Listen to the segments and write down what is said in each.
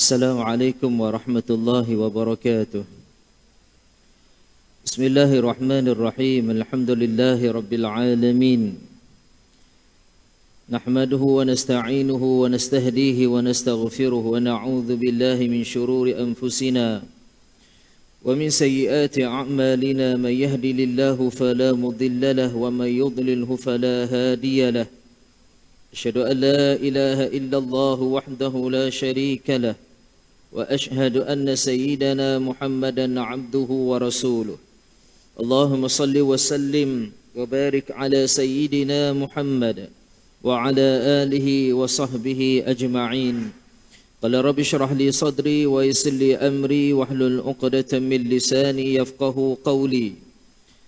Assalamualaikum warahmatullahi wabarakatuh. Bismillahirrahmanirrahim. Alhamdulillahi rabbil alamin. Nahmaduhu wa nasta'inuhu wa nastahdihi wa nastaghfiruhu wa na'udzu billahi min shururi anfusina wa min sayyiati a'malina. Man yahdihillahu fala mudilla lahu wa man yudlilhu fala hadiya lahu. Asyhadu an la ilaha illallah wahdahu la syarika lahu wa asyhadu anna sayyidana Muhammadan abduhu wa rasuluh. Allahumma salli wa sallim wa barik ala sayyidina Muhammad wa ala alihi wa sahbihi ajma'in. Qala rabbi shrah li sadri wa yassir li amri wahlul 'uqdatam min lisani yafqahu qawli.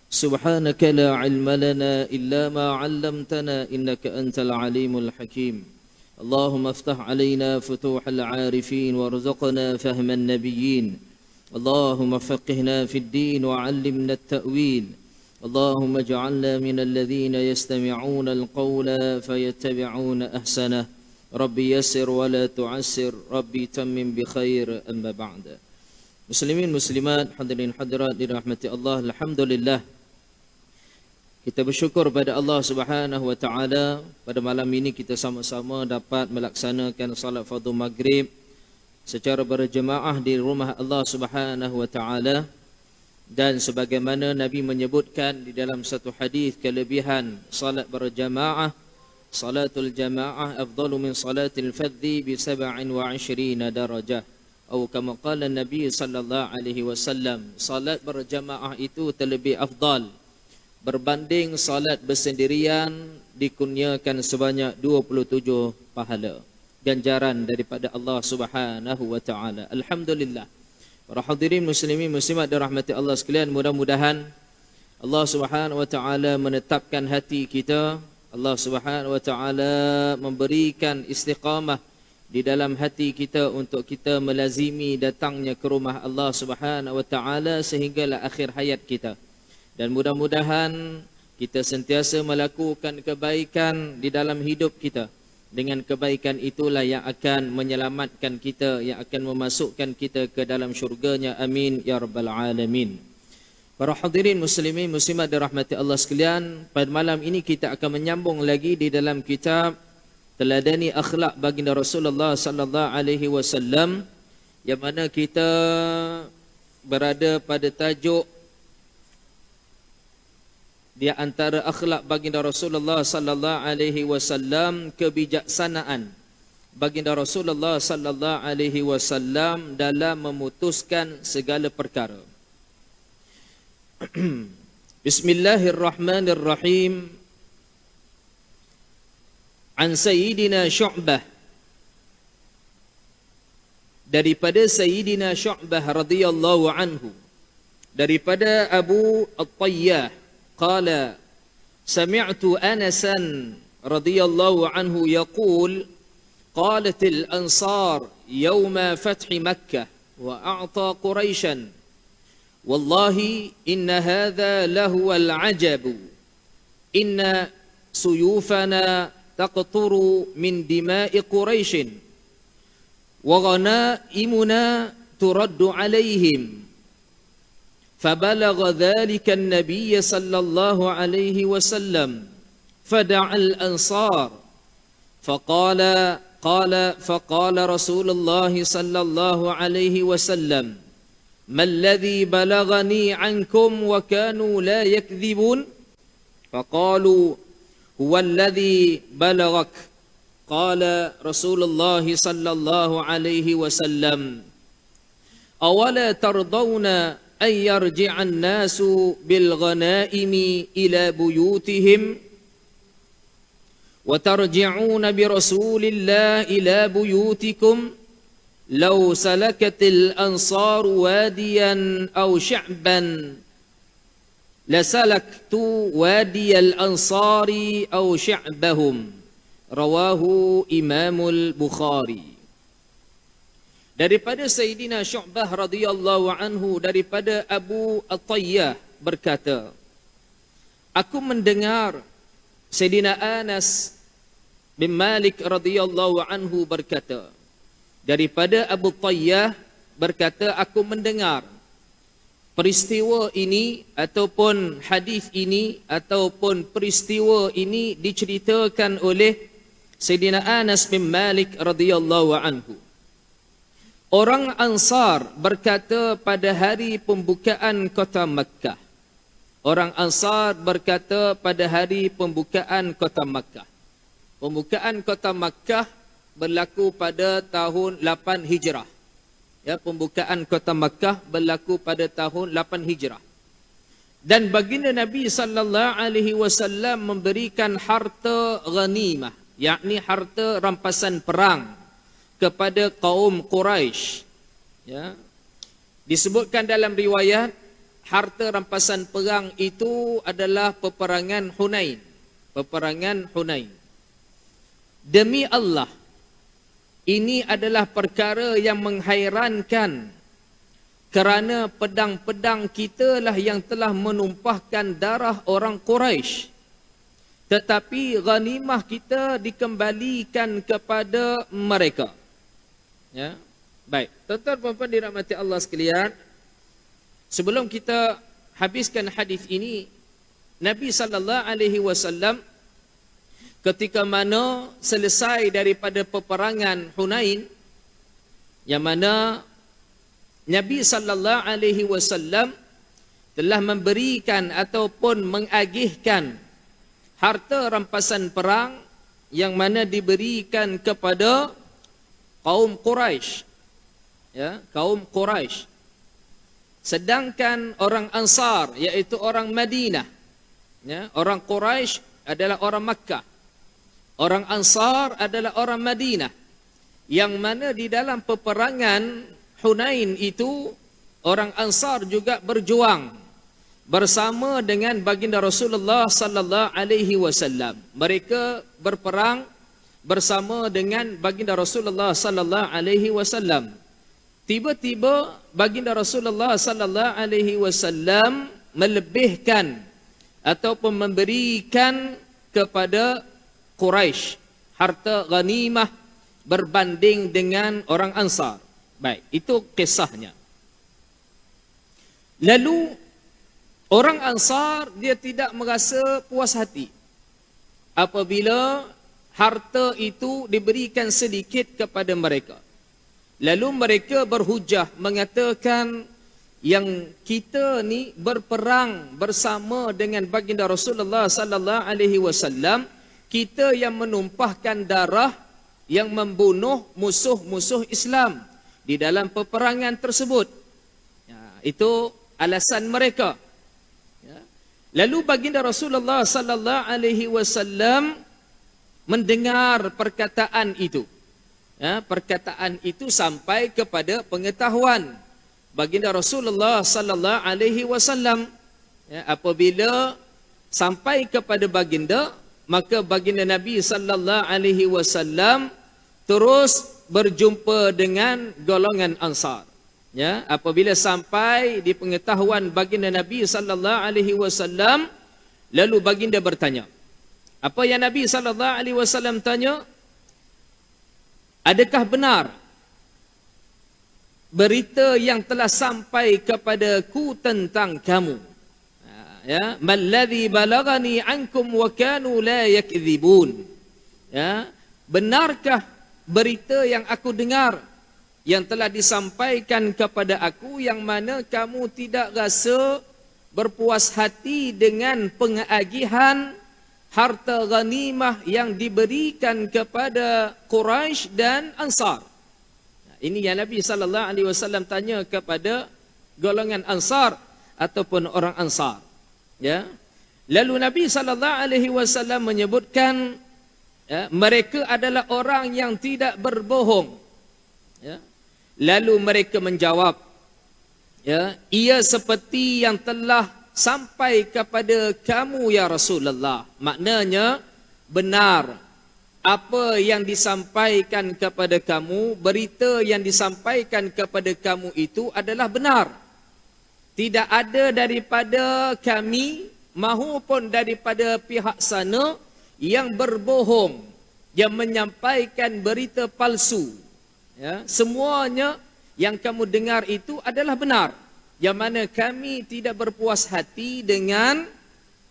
Subhanaka la ilma lana illa ma 'allamtana innaka antal alimul hakim. Allahumma aftah alaina futuhal 'arifin warzuqna fahman nabiyyin. Allahumma faqihna fid din wa 'allimna at-ta'wil. Allahumma ij'alna minal ladzina yastami'una al-qawla fayattabi'una ahsanah. Rabbi yassir wa la tu'assir, Rabbi tammim bi khair, amma ba'da. Muslimin muslimat, hadirin hadirat dirahmati Allah, alhamdulillah. Kita bersyukur pada Allah Subhanahu wa taala, pada malam ini kita sama-sama dapat melaksanakan salat fardu maghrib secara berjemaah di rumah Allah Subhanahu wa taala. Dan sebagaimana Nabi menyebutkan di dalam satu hadis kelebihan salat berjemaah, salatul jamaah afdalu min salatil fardhi bi 27 darajah. Atau kama qala Nabi sallallahu alaihi wasallam, salat berjamaah itu terlebih afdal berbanding salat bersendirian, dikurniakan sebanyak 27 pahala ganjaran daripada Allah Subhanahu wa taala. Alhamdulillah. Para hadirin muslimin muslimat dirahmati Allah sekalian, mudah-mudahan Allah Subhanahu wa taala menetapkan hati kita, Allah Subhanahu wa taala memberikan istiqamah di dalam hati kita untuk kita melazimi datangnya ke rumah Allah Subhanahu wa taala sehinggalah akhir hayat kita. Dan mudah-mudahan kita sentiasa melakukan kebaikan di dalam hidup kita. Dengan kebaikan itulah yang akan menyelamatkan kita, yang akan memasukkan kita ke dalam syurganya. Amin ya rabbal alamin. Para hadirin muslimin muslimat dirahmati Allah sekalian, pada malam ini kita akan menyambung lagi di dalam kitab Teladani Akhlak Baginda Rasulullah sallallahu alaihi wasallam, yang mana kita berada pada tajuk di antara akhlak baginda Rasulullah sallallahu alaihi wasallam, kebijaksanaan baginda Rasulullah sallallahu alaihi wasallam dalam memutuskan segala perkara. Bismillahirrahmanirrahim. An Sayyidina Syu'bah, daripada Sayyidina Syu'bah radhiyallahu anhu, daripada Abu At-Tayyah قال سمعت أنسا رضي الله عنه يقول قالت الأنصار يوم فتح مكة وأعطى قريشا والله إن هذا لهو العجب إن سيوفنا تقطر من دماء قريش وغنائمنا ترد عليهم. فبلغ ذلك النبي صلى الله عليه وسلم فدعا الأنصار فقال رسول الله صلى الله عليه وسلم ما الذي بلغني عنكم وكانوا لا يكذبون فقالوا هو الذي بلغك قال رسول الله صلى الله عليه وسلم أولا ترضون أن يرجع الناس بالغنائم إلى بيوتهم وترجعون برسول الله إلى بيوتكم لو سلكت الأنصار واديا أو شعبا لسلكت وادي الأنصار أو شعبهم. رواه إمام البخاري. Daripada Sayyidina Syu'bah radhiyallahu anhu, daripada Abu At-Tayyah berkata, aku mendengar Sayyidina Anas bin Malik radhiyallahu anhu berkata, daripada Abu Tayyah berkata, aku mendengar peristiwa ini ataupun hadis ini ataupun peristiwa ini diceritakan oleh Sayyidina Anas bin Malik radhiyallahu anhu. Orang Ansar berkata pada hari pembukaan kota Makkah. Orang Ansar berkata pada hari pembukaan kota Makkah. Pembukaan kota Makkah berlaku pada tahun 8 Hijrah. Ya, pembukaan kota Makkah berlaku pada tahun 8 Hijrah. Dan baginda Nabi sallallahu alaihi wasallam memberikan harta ghanimah, yakni harta rampasan perang kepada kaum Quraisy. Ya. Disebutkan dalam riwayat harta rampasan perang itu adalah peperangan Hunain. Peperangan Hunain. Demi Allah, ini adalah perkara yang menghairankan, kerana pedang-pedang kita lah yang telah menumpahkan darah orang Quraisy. Tetapi ghanimah kita dikembalikan kepada mereka. Ya. Baik, tuan-tuan puan-puan dirahmati Allah sekalian, sebelum kita habiskan hadis ini, Nabi sallallahu alaihi wasallam ketika mana selesai daripada peperangan Hunain, yang mana Nabi sallallahu alaihi wasallam telah memberikan ataupun mengagihkan harta rampasan perang yang mana diberikan kepada kaum Quraisy. Ya, kaum Quraisy. Sedangkan orang Ansar, iaitu orang Madinah, ya, orang Quraisy adalah orang Makkah. Orang Ansar adalah orang Madinah, yang mana di dalam peperangan Hunain itu orang Ansar juga berjuang bersama dengan baginda Rasulullah sallallahu alaihi wasallam. Mereka berperang bersama dengan baginda Rasulullah sallallahu alaihi wasallam. Tiba-tiba baginda Rasulullah sallallahu alaihi wasallam melebihkan ataupun memberikan kepada Quraisy harta ghanimah berbanding dengan orang Ansar. Baik, itu kisahnya. Lalu orang Ansar dia tidak merasa puas hati apabila harta itu diberikan sedikit kepada mereka. Lalu mereka berhujah mengatakan, yang kita ni berperang bersama dengan baginda Rasulullah sallallahu alaihi wasallam, kita yang menumpahkan darah, yang membunuh musuh-musuh Islam di dalam peperangan tersebut. Ya, itu alasan mereka. Ya. Lalu baginda Rasulullah sallallahu alaihi wasallam mendengar perkataan itu. Ya, perkataan itu sampai kepada pengetahuan baginda Rasulullah sallallahu alaihi wasallam. Ya, apabila sampai kepada baginda, maka baginda Nabi sallallahu alaihi wasallam terus berjumpa dengan golongan Ansar. Ya, apabila sampai di pengetahuan baginda Nabi sallallahu alaihi wasallam, lalu baginda bertanya. Apa yang Nabi sallallahu alaihi wasallam tanya? Adakah benar berita yang telah sampai kepadaku tentang kamu? Ya, malladhi balagani ankum wa kanu la yakdzibun. Ya, benarkah berita yang aku dengar yang telah disampaikan kepada aku, yang mana kamu tidak rasa berpuas hati dengan pengagihan harta ghanimah yang diberikan kepada Quraisy dan Ansar? Ini yang Nabi sallallahu alaihi wasallam tanya kepada golongan Ansar ataupun orang Ansar. Ya. Lalu Nabi sallallahu alaihi wasallam menyebutkan, ya, mereka adalah orang yang tidak berbohong. Ya. Lalu mereka menjawab, ya, ia seperti yang telah sampai kepada kamu ya Rasulullah. Maknanya benar apa yang disampaikan kepada kamu, berita yang disampaikan kepada kamu itu adalah benar. Tidak ada daripada kami mahupun daripada pihak sana yang berbohong, yang menyampaikan berita palsu. Ya, semuanya yang kamu dengar itu adalah benar. Yang mana kami tidak berpuas hati dengan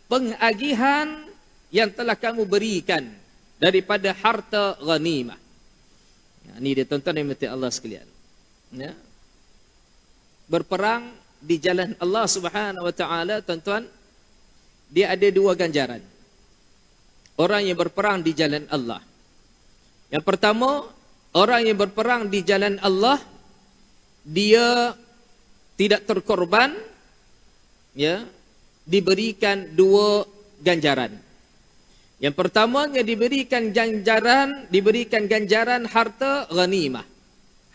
pengagihan yang telah kamu berikan daripada harta ghanimah. Ya, ini dia tuan-tuan yang mati Allah sekalian. Ya. Berperang di jalan Allah Subhanahu wa taala, tuan-tuan, dia ada dua ganjaran. Orang yang berperang di jalan Allah. Yang pertama, orang yang berperang di jalan Allah, dia tidak terkorban, ya, diberikan dua ganjaran. Yang pertamanya diberikan ganjaran harta ghanimah,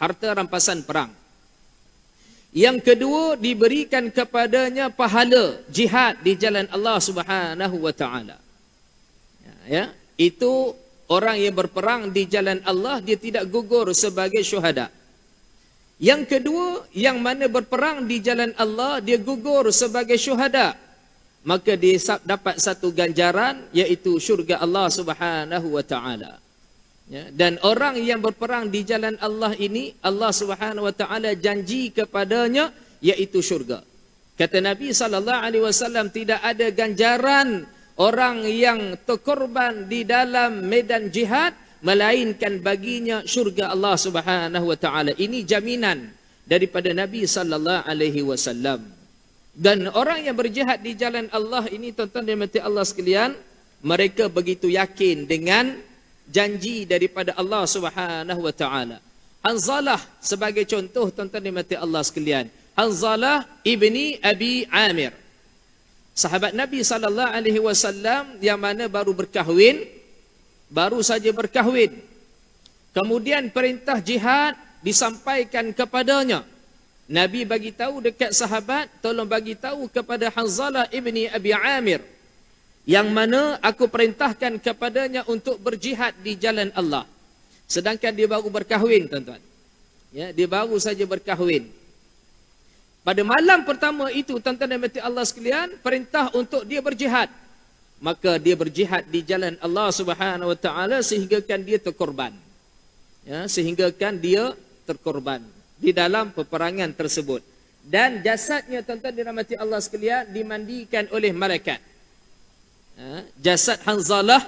harta rampasan perang. Yang kedua diberikan kepadanya pahala jihad di jalan Allah Subhanahu wa taala. Ya, itu orang yang berperang di jalan Allah, dia tidak gugur sebagai syuhada. Yang kedua, yang mana berperang di jalan Allah, dia gugur sebagai syuhada, maka dia dapat satu ganjaran, iaitu syurga Allah Subhanahu wa taala. Ya, dan orang yang berperang di jalan Allah ini, Allah Subhanahu wa taala janji kepadanya iaitu syurga. Kata Nabi SAW, tidak ada ganjaran orang yang terkorban di dalam medan jihad melainkan baginya syurga Allah Subhanahu wa taala. Ini jaminan daripada Nabi SAW. Dan orang yang berjihad di jalan Allah ini, tuan-tuan dan puan-puan Allah sekalian, mereka begitu yakin dengan janji daripada Allah Subhanahu wa taala. Hanzalah sebagai contoh, tuan-tuan dan puan-puan Allah sekalian. Hanzalah ibni Abi Amir, sahabat Nabi SAW yang mana baru saja berkahwin. Kemudian perintah jihad disampaikan kepadanya. Nabi bagi tahu dekat sahabat, tolong bagi tahu kepada Hanzalah ibni Abi Amir, yang mana aku perintahkan kepadanya untuk berjihad di jalan Allah. Sedangkan dia baru berkahwin, tuan-tuan. Ya, dia baru saja berkahwin. Pada malam pertama itu, tuan-tuan dan puan-puan Allah sekalian, perintah untuk dia berjihad. Maka dia berjihad di jalan Allah Subhanahu wa taala sehinggakan dia terkorban. Ya, sehinggakan dia terkorban di dalam peperangan tersebut. Dan jasadnya, tuan-tuan dirahmati Allah sekalian, dimandikan oleh malaikat. Jasad Hanzalah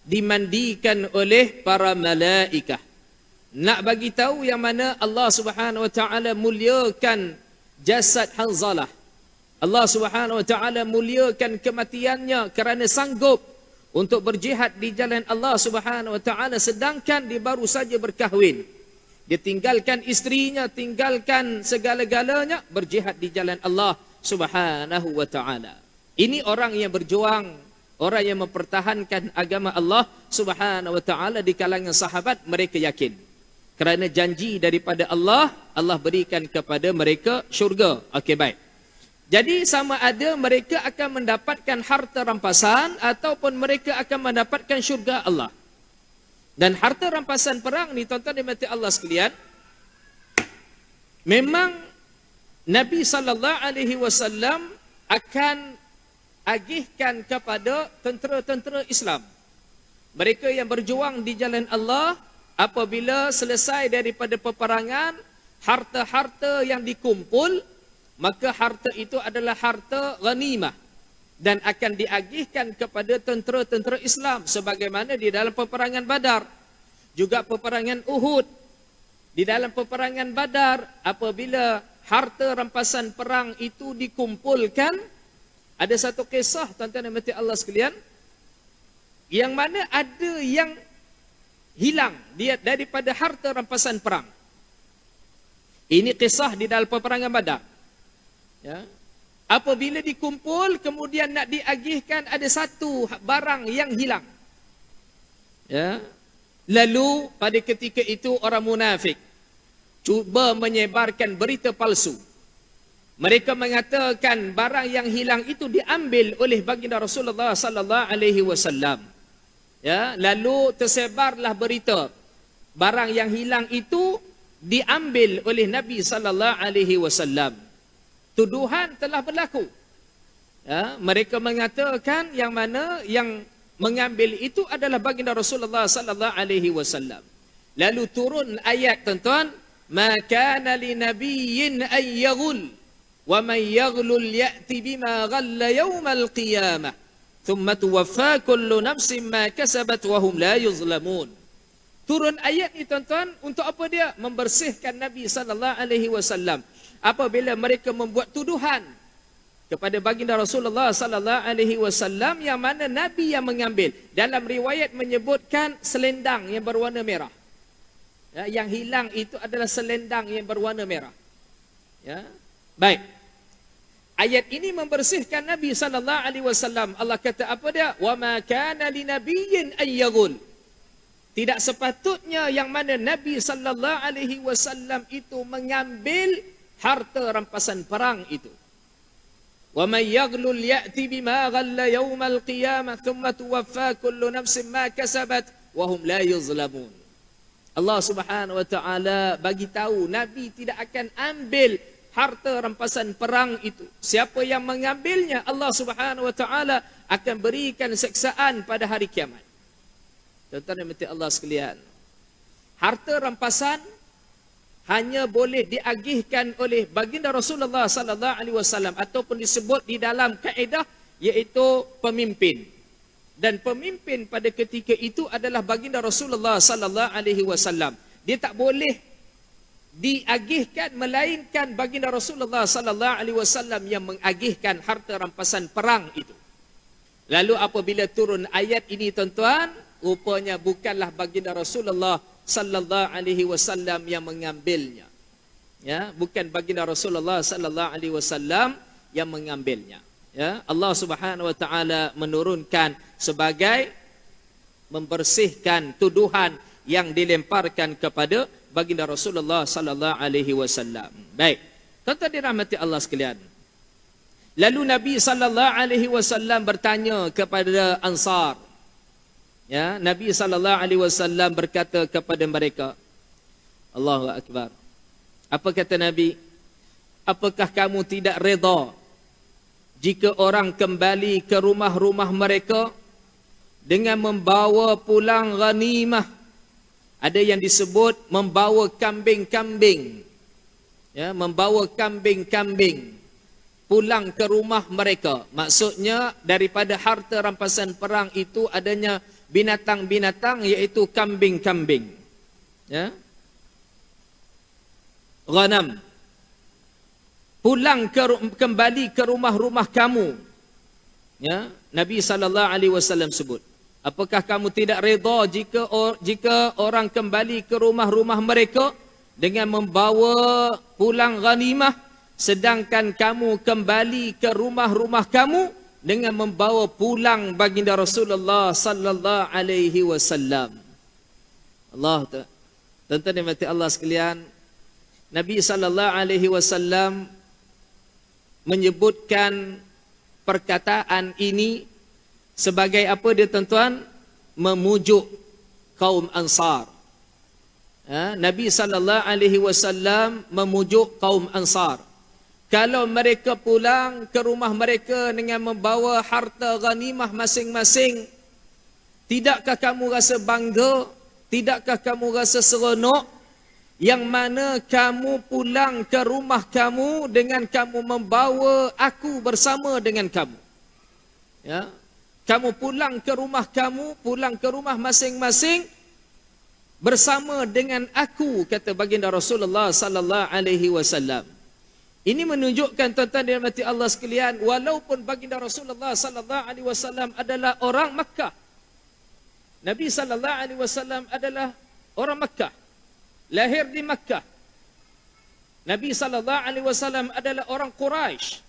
dimandikan oleh para malaikah. Nak bagi tahu yang mana Allah Subhanahu wa taala muliakan jasad Hanzalah. Allah Subhanahu wa taala muliakan kematiannya kerana sanggup untuk berjihad di jalan Allah Subhanahu wa taala sedangkan dia baru saja berkahwin. Dia tinggalkan isterinya, tinggalkan segala-galanya, berjihad di jalan Allah Subhanahu wa taala. Ini orang yang berjuang, orang yang mempertahankan agama Allah Subhanahu wa taala di kalangan sahabat. Mereka yakin kerana janji daripada Allah, Allah berikan kepada mereka syurga. Okey, baik. Jadi sama ada mereka akan mendapatkan harta rampasan ataupun mereka akan mendapatkan syurga Allah. Dan harta rampasan perang ni, tuan-tuan dan puan-puan Allah sekalian, memang Nabi SAW akan agihkan kepada tentera-tentera Islam. Mereka yang berjuang di jalan Allah, apabila selesai daripada peperangan, harta-harta yang dikumpul, maka harta itu adalah harta ghanimah dan akan diagihkan kepada tentera-tentera Islam sebagaimana di dalam peperangan Badar, juga peperangan Uhud. Di dalam peperangan Badar, apabila harta rampasan perang itu dikumpulkan, ada satu kisah, tuan-tuan dan puan-puan Allah sekalian, yang mana ada yang hilang dia daripada harta rampasan perang. Ini kisah di dalam peperangan Badar. Ya. Apabila dikumpul, kemudian nak diagihkan, ada satu barang yang hilang. Ya. Lalu pada ketika itu orang munafik cuba menyebarkan berita palsu. Mereka mengatakan barang yang hilang itu diambil oleh baginda Rasulullah sallallahu alaihi wasallam. Ya, lalu tersebarlah berita barang yang hilang itu diambil oleh Nabi sallallahu alaihi wasallam. Tuduhan telah berlaku. Ya, mereka mengatakan yang mana yang mengambil itu adalah baginda Rasulullah sallallahu alaihi wasallam. Lalu turun ayat tuan-tuan, ma kana li nabiyyin ay yaghul wa man yaghlul ya'ti bima ghalla yawmal qiyamah thumma tuwaffa kullu nafsin ma kasabat wa hum la yuzlamun. Turun ayat ni tuan-tuan untuk apa dia? Membersihkan Nabi sallallahu alaihi wasallam apabila mereka membuat tuduhan kepada baginda Rasulullah sallallahu alaihi wasallam yang mana Nabi yang mengambil. Dalam riwayat menyebutkan selendang yang berwarna merah. Ya, yang hilang itu adalah selendang yang berwarna merah. Ya. Baik. Ayat ini membersihkan Nabi sallallahu alaihi wasallam. Allah kata apa dia? Wa ma kana linabiyyin ayyaghul. Tidak sepatutnya yang mana Nabi sallallahu alaihi wasallam itu mengambil harta rampasan perang itu. Wa may yaghlul ya'ti bima ghalla yawmal qiyamah thumma tuwaffa kullu nafsin ma kasabat wa hum la yuzlamun. Allah Subhanahu wa taala bagi tahu Nabi tidak akan ambil harta rampasan perang itu. Siapa yang mengambilnya, Allah Subhanahu wa taala akan berikan siksaan pada hari kiamat. Tuan-tuan dan puan Allah sekalian, harta rampasan hanya boleh diagihkan oleh baginda Rasulullah sallallahu alaihi wasallam ataupun disebut di dalam kaedah iaitu pemimpin. Dan pemimpin pada ketika itu adalah baginda Rasulullah sallallahu alaihi wasallam. Dia tak boleh diagihkan melainkan baginda Rasulullah sallallahu alaihi wasallam yang mengagihkan harta rampasan perang itu. Lalu apabila turun ayat ini tuan-tuan, rupanya bukanlah baginda Rasulullah sallallahu alaihi wasallam yang mengambilnya. Ya, bukan baginda Rasulullah sallallahu alaihi wasallam yang mengambilnya. Ya, Allah Subhanahu wa taala menurunkan sebagai membersihkan tuduhan yang dilemparkan kepada baginda Rasulullah sallallahu alaihi wasallam. Baik. Tuan-tuan dirahmati Allah sekalian. Lalu Nabi sallallahu alaihi wasallam bertanya kepada Ansar. Ya, Nabi sallallahu alaihi wasallam berkata kepada mereka, Allahu akbar. Apa kata Nabi? Apakah kamu tidak redha jika orang kembali ke rumah-rumah mereka dengan membawa pulang ghanimah? Ada yang disebut membawa kambing-kambing. Ya, membawa kambing-kambing pulang ke rumah mereka. Maksudnya daripada harta rampasan perang itu adanya binatang-binatang iaitu kambing-kambing. Ya. Ghanam. Pulang kembali ke rumah-rumah kamu. Ya, Nabi sallallahu alaihi wasallam sebut, apakah kamu tidak redha jika orang kembali ke rumah-rumah mereka dengan membawa pulang ghanimah, sedangkan kamu kembali ke rumah-rumah kamu dengan membawa pulang baginda Rasulullah sallallahu alaihi wasallam. Allah, tuan-tuan dan puan Allah sekalian, Nabi sallallahu alaihi wasallam menyebutkan perkataan ini sebagai apa dia tuan-tuan? Memujuk kaum Ansar. Nabi sallallahu alaihi wasallam memujuk kaum Ansar. Kalau mereka pulang ke rumah mereka dengan membawa harta ghanimah masing-masing, tidakkah kamu rasa bangga? Tidakkah kamu rasa seronok? Yang mana kamu pulang ke rumah kamu dengan kamu membawa aku bersama dengan kamu. Ya. Kamu pulang ke rumah kamu, pulang ke rumah masing-masing bersama dengan aku, kata baginda Rasulullah sallallahu alaihi wasallam. Ini menunjukkan tuan-tuan dan puan Allah sekalian, walaupun baginda Rasulullah sallallahu alaihi wasallam adalah orang Makkah. Nabi sallallahu alaihi wasallam adalah orang Makkah. Lahir di Makkah. Nabi sallallahu alaihi wasallam adalah orang Quraisy.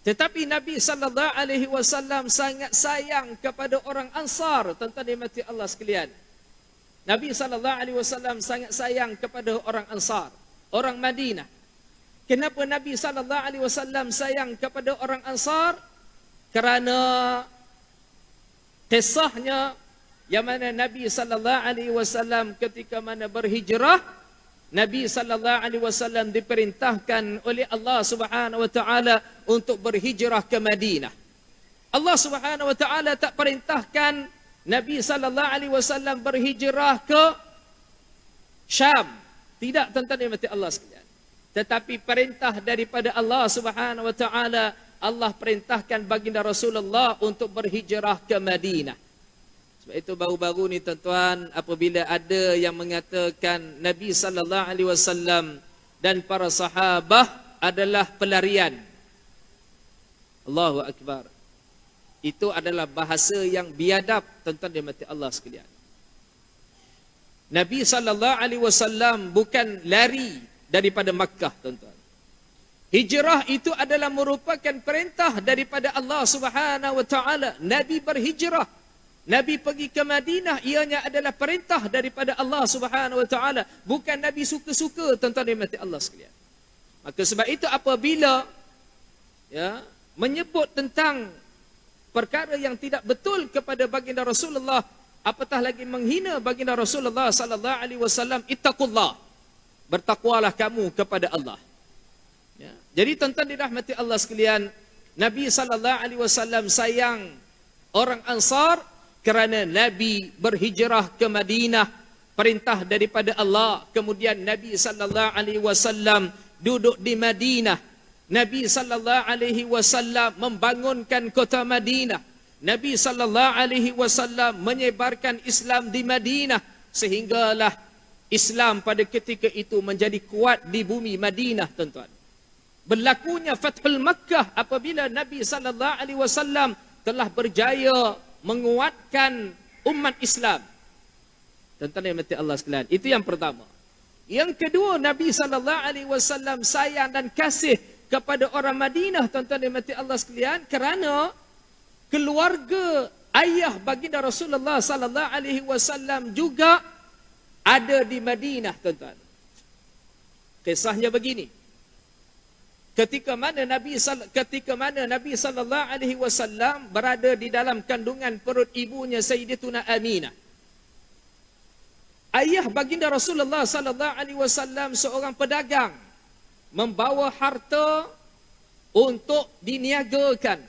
Tetapi Nabi sallallahu alaihi wasallam sangat sayang kepada orang Ansar, tuan-tuan dan puan Allah sekalian. Nabi sallallahu alaihi wasallam sangat sayang kepada orang Ansar, orang Madinah. Kenapa Nabi sallallahu alaihi wasallam sayang kepada orang Ansar? Kerana kisahnya yang mana Nabi sallallahu alaihi wasallam ketika mana berhijrah, Nabi sallallahu alaihi wasallam diperintahkan oleh Allah Subhanahu wa taala untuk berhijrah ke Madinah. Allah Subhanahu wa taala tak perintahkan Nabi sallallahu alaihi wasallam berhijrah ke Syam. Tidak, tuan-tuan yang dirahmati Allah sekalian. Tetapi perintah daripada Allah Subhanahu wa taala, Allah perintahkan baginda Rasulullah untuk berhijrah ke Madinah. Sebab itu baru-baru ni tuan-tuan, apabila ada yang mengatakan Nabi sallallahu alaihi wasallam dan para sahabat adalah pelarian. Allahu akbar. Itu adalah bahasa yang biadab, tuan-tuan dan dirahmati Allah sekalian. Nabi sallallahu alaihi wasallam bukan lari daripada Makkah, tuan-tuan. Hijrah itu adalah merupakan perintah daripada Allah Subhanahu wa taala. Nabi berhijrah. Nabi pergi ke Madinah, ianya adalah perintah daripada Allah Subhanahu wa taala, bukan Nabi suka-suka, tuan-tuan dan dirahmati Allah sekalian. Maka sebab itu apabila menyebut tentang perkara yang tidak betul kepada baginda Rasulullah, apatah lagi menghina baginda Rasulullah sallallahu alaihi wasallam, ittaqullah. Bertakwalah kamu kepada Allah. Jadi tuan-tuan dirahmati Allah sekalian, Nabi sallallahu alaihi wasallam sayang orang Ansar kerana Nabi berhijrah ke Madinah, perintah daripada Allah. Kemudian Nabi sallallahu alaihi wasallam duduk di Madinah. Nabi sallallahu alaihi wasallam membangunkan kota Madinah. Nabi sallallahu alaihi wasallam menyebarkan Islam di Madinah, sehinggalah Islam pada ketika itu menjadi kuat di bumi Madinah, tuan-tuan. Berlakunya Fathul Makkah apabila Nabi sallallahu alaihi wasallam telah berjaya menguatkan umat Islam. Tuan-tuan yang dirahmati Allah sekalian, itu yang pertama. Yang kedua, Nabi sallallahu alaihi wasallam sayang dan kasih kepada orang Madinah, tuan-tuan yang dirahmati Allah sekalian, kerana keluarga ayah baginda Rasulullah sallallahu alaihi wasallam juga ada di Madinah, tuan-tuan. Kisahnya begini. Ketika mana Nabi sallallahu alaihi wasallam berada di dalam kandungan perut ibunya Sayyidatuna Aminah. Ayah baginda Rasulullah sallallahu alaihi wasallam seorang pedagang, membawa harta untuk diniagakan.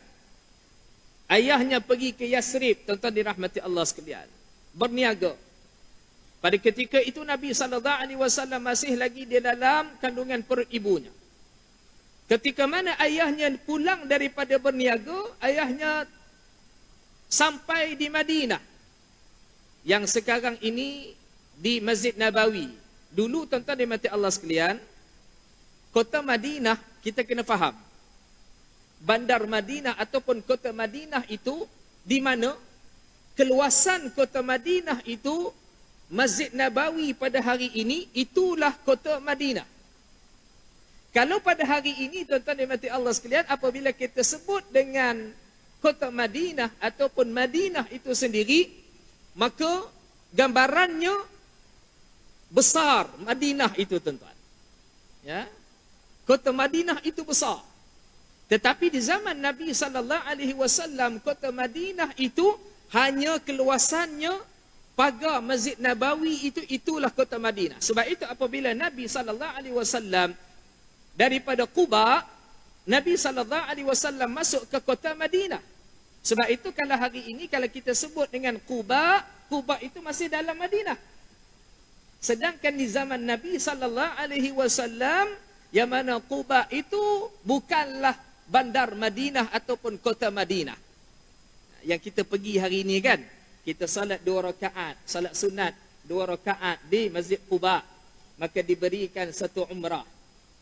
Ayahnya pergi ke Yasrib, tuan-tuan dirahmati Allah sekalian, berniaga. Pada ketika itu Nabi sallallahu alaihi wasallam masih lagi di dalam kandungan perut ibunya. Ketika mana ayahnya pulang daripada berniaga, ayahnya sampai di Madinah, yang sekarang ini di Masjid Nabawi. Dulu tuan-tuan dirahmati Allah sekalian, kota Madinah kita kena faham. Bandar Madinah ataupun kota Madinah itu di mana? Keluasan kota Madinah itu, Masjid Nabawi pada hari ini, itulah kota Madinah. Kalau pada hari ini, tuan-tuan dan dirahmati Allah sekalian, apabila kita sebut dengan kota Madinah ataupun Madinah itu sendiri, maka gambarannya besar Madinah itu, tuan-tuan. Ya. Kota Madinah itu besar. Tetapi di zaman Nabi sallallahu alaihi wasallam, kota Madinah itu hanya keluasannya pagar Masjid Nabawi itulah kota Madinah. Sebab itu apabila Nabi sallallahu alaihi wasallam daripada Quba, Nabi sallallahu alaihi wasallam masuk ke kota Madinah. Sebab itu kalau hari ini kalau kita sebut dengan Quba, Quba itu masih dalam Madinah. Sedangkan di zaman Nabi sallallahu alaihi wasallam, yang mana Quba itu bukanlah bandar Madinah ataupun kota Madinah. Yang kita pergi hari ini kan, kita salat 2 rakaat, salat sunat 2 rakaat di Masjid Quba, maka diberikan satu umrah.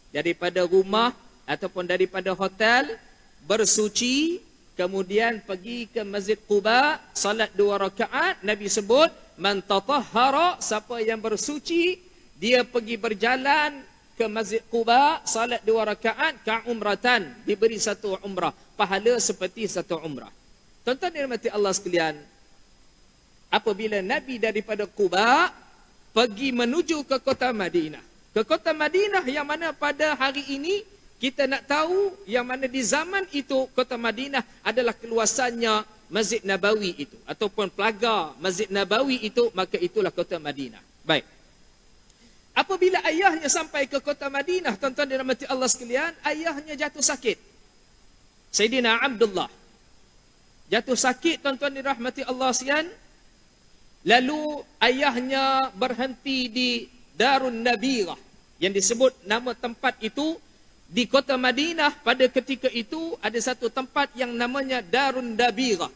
Daripada rumah ataupun daripada hotel, bersuci, kemudian pergi ke Masjid Quba, salat 2 rakaat. Nabi sebut, man tatahhara, siapa yang bersuci, dia pergi berjalan ke Masjid Quba, salat 2 rakaat, ka umratan, diberi satu umrah, pahala seperti satu umrah. Tuan-tuan dirahmati Allah sekalian, apabila Nabi daripada Quba pergi menuju ke kota Madinah, ke kota Madinah yang mana pada hari ini kita nak tahu yang mana di zaman itu kota Madinah adalah keluasannya Masjid Nabawi itu ataupun pelagar Masjid Nabawi itu, maka itulah kota Madinah. Baik. Apabila ayahnya sampai ke kota Madinah, tuan-tuan dirahmati Allah sekalian, ayahnya jatuh sakit. Sayyidina Abdullah jatuh sakit, tuan-tuan dirahmati Allah sekalian. Lalu ayahnya berhenti di Darun Nabirah, yang disebut nama tempat itu di kota Madinah pada ketika itu ada satu tempat yang namanya Darun Nabirah.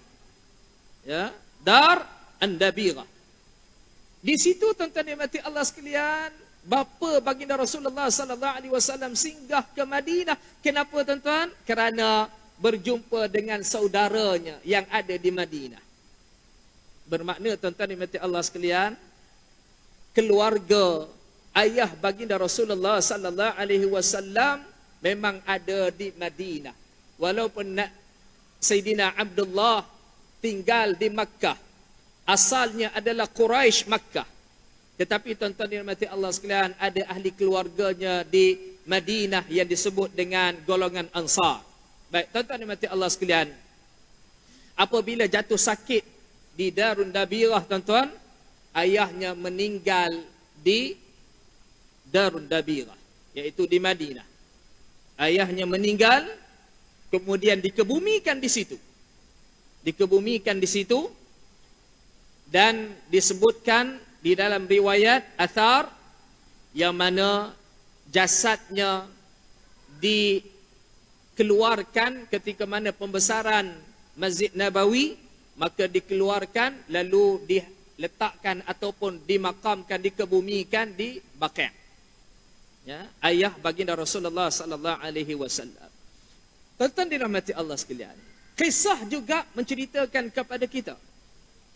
Ya, Dar an-Nabirah. Di situ tuan-tuan yang dirahmati Allah sekalian, bapa baginda Rasulullah sallallahu alaihi wasallam singgah ke Madinah. Kenapa tuan-tuan? Kerana berjumpa dengan saudaranya yang ada di Madinah. Bermakna tuan-tuan yang dirahmati Allah sekalian, keluarga ayah baginda Rasulullah sallallahu alaihi wasallam memang ada di Madinah. Walaupun Sayyidina Abdullah tinggal di Makkah, asalnya adalah Quraisy Makkah. Tetapi tuan-tuan yang dirahmati Allah sekalian, ada ahli keluarganya di Madinah yang disebut dengan golongan Ansar. Baik, tuan-tuan yang dirahmati Allah sekalian, apabila jatuh sakit di Darun Nabirah tuan-tuan, ayahnya meninggal di Darun Nabirah, iaitu di Madinah. Ayahnya meninggal, kemudian dikebumikan di situ. Dikebumikan di situ, dan disebutkan di dalam riwayat athar yang mana jasadnya dikeluarkan ketika mana pembesaran Masjid Nabawi, maka dikeluarkan lalu diletakkan ataupun dimakamkan, dikebumikan di Baqi'. Ya, ayah baginda Rasulullah sallallahu alaihi wasallam. Tuan-tuan dirahmati Allah sekalian, kisah juga menceritakan kepada kita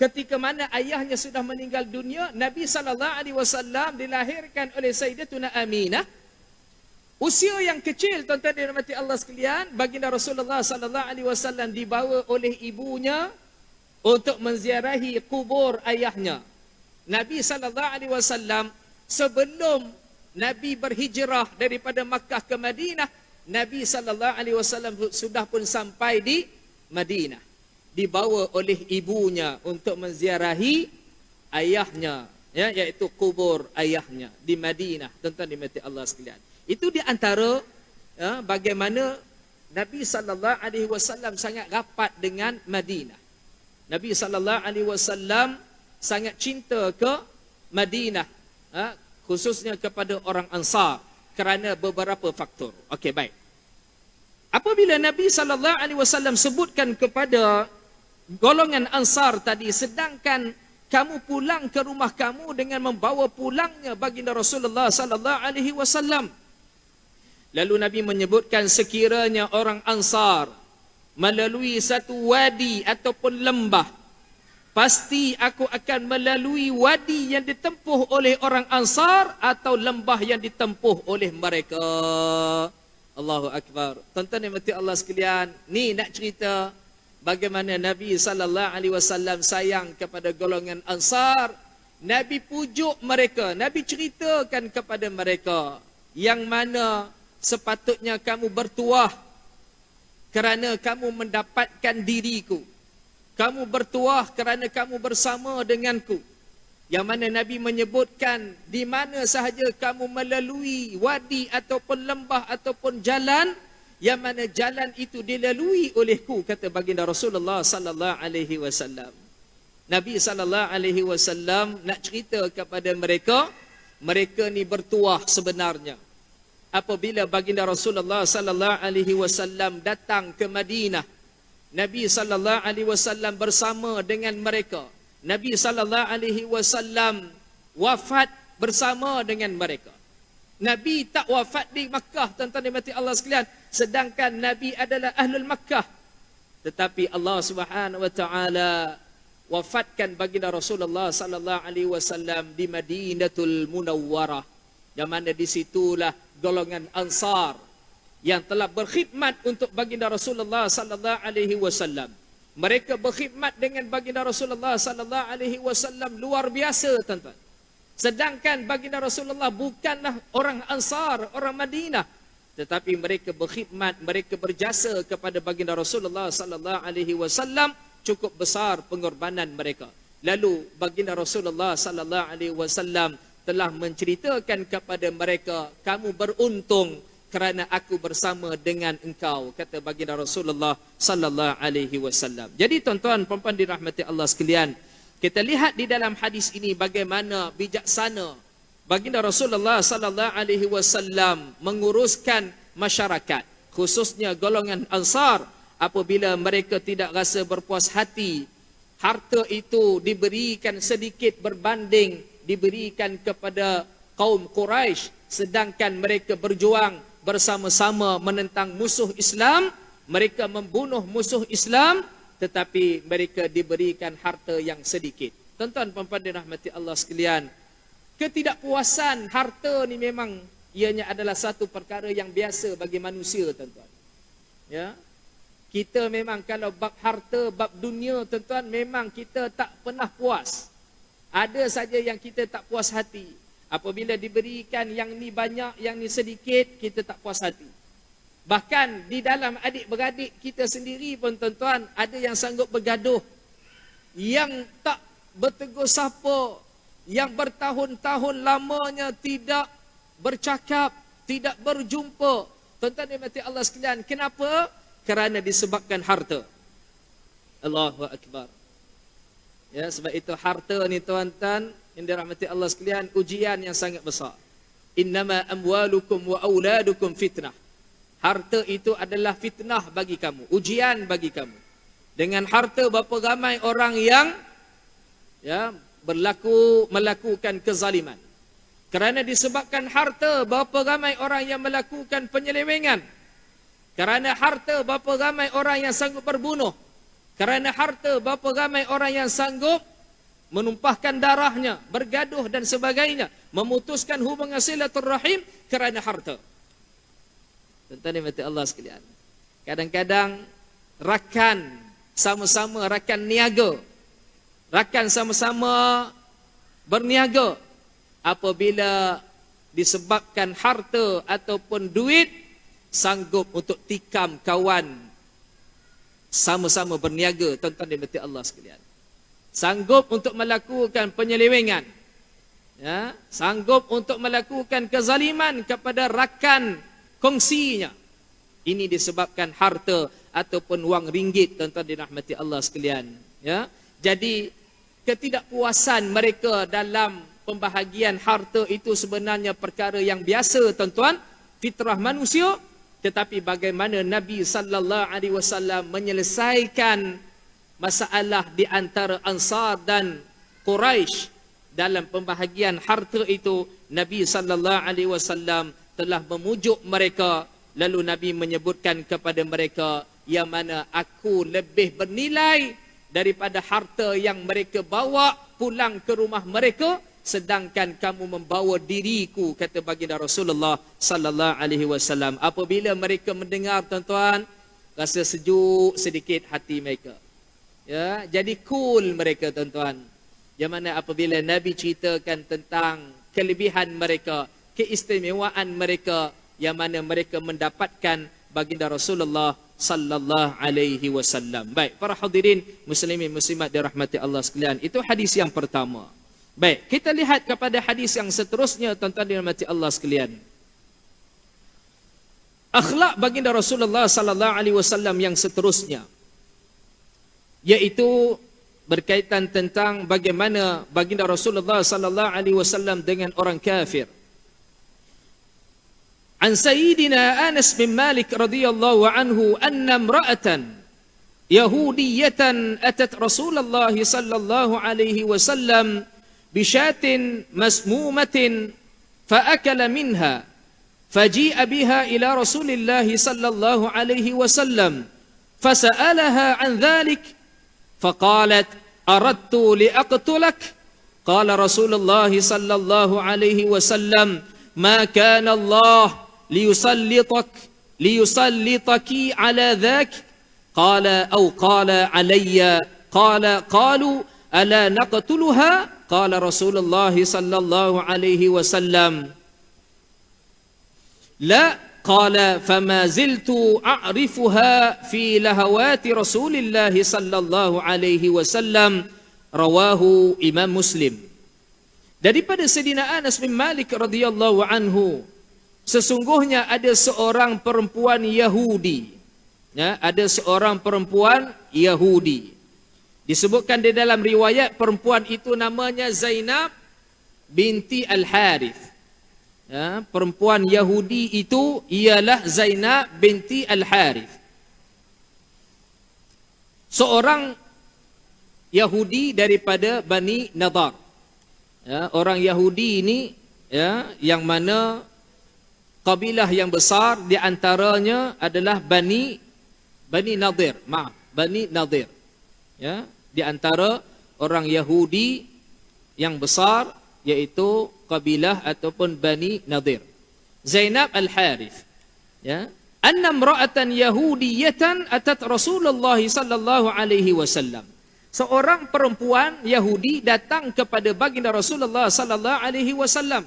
ketika mana ayahnya sudah meninggal dunia, Nabi sallallahu alaihi wasallam dilahirkan oleh Sayyidatuna Aminah. Usia yang kecil, tuan-tuan dirahmati Allah sekalian, baginda Rasulullah sallallahu alaihi wasallam dibawa oleh ibunya untuk menziarahi kubur ayahnya. Nabi sallallahu alaihi wasallam sebelum Nabi berhijrah daripada Makkah ke Madinah, Nabi sallallahu alaihi wasallam sudah pun sampai di Madinah, dibawa oleh ibunya untuk menziarahi ayahnya, ya, iaitu kubur ayahnya di Madinah. Tuan-tuan dimati Allah sekalian, itu di antara ya, bagaimana Nabi sallallahu alaihi wasallam sangat rapat dengan Madinah. Nabi sallallahu alaihi wasallam sangat cinta ke Madinah, ya, khususnya kepada orang Ansar kerana beberapa faktor. Okey, baik. Apabila Nabi sallallahu alaihi wasallam sebutkan kepada golongan Ansar tadi, sedangkan kamu pulang ke rumah kamu dengan membawa pulangnya baginda Rasulullah sallallahu alaihi wasallam. Lalu Nabi menyebutkan sekiranya orang Ansar melalui satu wadi ataupun lembah, pasti aku akan melalui wadi yang ditempuh oleh orang Ansar atau lembah yang ditempuh oleh mereka. Allahu Akbar. Tuan-tuan yang dirahmati Allah sekalian, ni nak cerita bagaimana Nabi sallallahu alaihi wasallam sayang kepada golongan Ansar. Nabi pujuk mereka, Nabi ceritakan kepada mereka yang mana sepatutnya kamu bertuah kerana kamu mendapatkan diriku. Kamu bertuah kerana kamu bersama denganku. Yang mana Nabi menyebutkan di mana sahaja kamu melalui wadi ataupun lembah ataupun jalan, yang mana jalan itu dilalui olehku, kata baginda Rasulullah sallallahu alaihi wasallam. Nabi sallallahu alaihi wasallam nak cerita kepada mereka, mereka ni bertuah sebenarnya. Apabila baginda Rasulullah sallallahu alaihi wasallam datang ke Madinah, Nabi sallallahu alaihi wasallam bersama dengan mereka. Nabi sallallahu alaihi wasallam wafat bersama dengan mereka. Nabi tak wafat di Makkah, tuan-tuan dirahmati Allah sekalian, sedangkan Nabi adalah ahlul Makkah. Tetapi Allah Subhanahu wa taala wafatkan baginda Rasulullah sallallahu alaihi wasallam di Madinatul Munawwarah. Yang mana di situlah golongan Ansar yang telah berkhidmat untuk baginda Rasulullah sallallahu alaihi wasallam. Mereka berkhidmat dengan baginda Rasulullah sallallahu alaihi wasallam luar biasa, tuan-tuan. Sedangkan baginda Rasulullah bukanlah orang Ansar, orang Madinah, tetapi mereka berkhidmat, mereka berjasa kepada baginda Rasulullah sallallahu alaihi wasallam, cukup besar pengorbanan mereka. Lalu baginda Rasulullah sallallahu alaihi wasallam telah menceritakan kepada mereka, kamu beruntung kerana aku bersama dengan engkau, kata baginda Rasulullah sallallahu alaihi wasallam. Jadi tuan-tuan puan-puan dirahmati Allah sekalian, kita lihat di dalam hadis ini bagaimana bijaksana baginda Rasulullah sallallahu alaihi wasallam menguruskan masyarakat, khususnya golongan Ansar, apabila mereka tidak rasa berpuas hati, harta itu diberikan sedikit berbanding diberikan kepada kaum Quraisy, sedangkan mereka berjuang bersama-sama menentang musuh Islam, mereka membunuh musuh Islam, tetapi mereka diberikan harta yang sedikit. Tuan-tuan puan-puan dirahmati Allah sekalian, ketidakpuasan harta ni memang ianya adalah satu perkara yang biasa bagi manusia, tuan-tuan. Ya. Kita memang kalau bab harta, bab dunia, tuan-tuan, memang kita tak pernah puas. Ada saja yang kita tak puas hati. Apabila diberikan yang ni banyak, yang ni sedikit, kita tak puas hati. Bahkan di dalam adik-beradik kita sendiri pun, tuan-tuan, ada yang sanggup bergaduh, yang tak bertegur sapa, yang bertahun-tahun lamanya tidak bercakap, tidak berjumpa. Tuan-tuan dan puan-puan Allah sekalian, kenapa? Kerana disebabkan harta. Allahu Akbar. Ya, sebab itu harta ni, tuan-tuan yang dirahmati Allah sekalian, ujian yang sangat besar. Innama amwalukum wa auladukum fitnah. Harta itu adalah fitnah bagi kamu, ujian bagi kamu. Dengan harta berapa ramai orang yang melakukan kezaliman. Kerana disebabkan harta, berapa ramai orang yang melakukan penyelewengan. Kerana harta, berapa ramai orang yang sanggup berbunuh. Kerana harta, berapa ramai orang yang sanggup menumpahkan darahnya, bergaduh dan sebagainya, memutuskan hubungan silaturrahim kerana harta. Tuan-tuan dan puan-puan Allah sekalian, kadang-kadang rakan sama-sama, rakan niaga, rakan sama-sama berniaga, apabila disebabkan harta ataupun duit, sanggup untuk tikam kawan sama-sama berniaga. Tuan-tuan dan puan-puan Allah sekalian, sanggup untuk melakukan penyelewengan, ya, sanggup untuk melakukan kezaliman kepada rakan kongsinya. Ini disebabkan harta ataupun wang ringgit, tuan-tuan dirahmati Allah sekalian. Ya, jadi ketidakpuasan mereka dalam pembahagian harta itu sebenarnya perkara yang biasa, tuan-tuan, fitrah manusia. Tetapi bagaimana Nabi sallallahu alaihi wasallam menyelesaikan masalah di antara Ansar dan Quraisy dalam pembahagian harta itu, Nabi sallallahu alaihi wasallam telah memujuk mereka, lalu Nabi menyebutkan kepada mereka, yang mana aku lebih bernilai daripada harta yang mereka bawa pulang ke rumah mereka, sedangkan kamu membawa diriku, kata baginda Rasulullah sallallahu alaihi wasallam. Apabila mereka mendengar, tuan-tuan, rasa sejuk sedikit hati mereka. Ya, jadi cool mereka, tuan-tuan. Yang mana apabila Nabi ceritakan tentang kelebihan mereka, keistimewaan mereka, yang mana mereka mendapatkan baginda Rasulullah sallallahu alaihi wasallam. Baik, para hadirin muslimin muslimat dirahmati Allah sekalian, itu hadis yang pertama. Baik, kita lihat kepada hadis yang seterusnya, tuan-tuan dirahmati Allah sekalian. Akhlak baginda Rasulullah sallallahu alaihi wasallam yang seterusnya, yaitu berkaitan tentang bagaimana baginda Rasulullah sallallahu alaihi wasallam dengan orang kafir. An Sayyidina Anas bin Malik radhiyallahu anhu anna imra'atan yahudiyatan atat Rasulullah sallallahu alaihi wasallam bishatin masmumatin faakala minha faji'a biha ila Rasulillah sallallahu alaihi wasallam fasa'alaha an dhalik faqalat aradtu liaqtulak qala Rasulullah sallallahu alaihi wasallam ma kana Allah liyusallitaki ala dhak qala aw qala alayya qalu ala naqtuluha qala Rasulullah sallallahu alaihi wasallam la qala fama ziltu a'rifuha fi lahawati Rasulillah sallallahu alaihi wasallam. Rawahu Imam Muslim. Daripada Sayyidina Anas bin Malik radhiyallahu anhu, sesungguhnya ada seorang perempuan Yahudi, ya, ada seorang perempuan Yahudi. Disebutkan di dalam riwayat perempuan itu namanya Zainab binti Al-Harith. Ya, perempuan Yahudi itu ialah Zainab binti Al-Harith. Seorang Yahudi daripada Bani Nadar. Ya, orang Yahudi ini ya, yang mana kabilah yang besar di antaranya adalah Bani Nadir. Bani Nadir. Ya, di antara orang Yahudi yang besar yaitu kabilah ataupun Bani Nadir. Zainab Al-Harith. Ya. Anna imra'atan yahudiyatan atat Rasulullah sallallahu alaihi wasallam. Seorang perempuan Yahudi datang kepada baginda Rasulullah sallallahu alaihi wasallam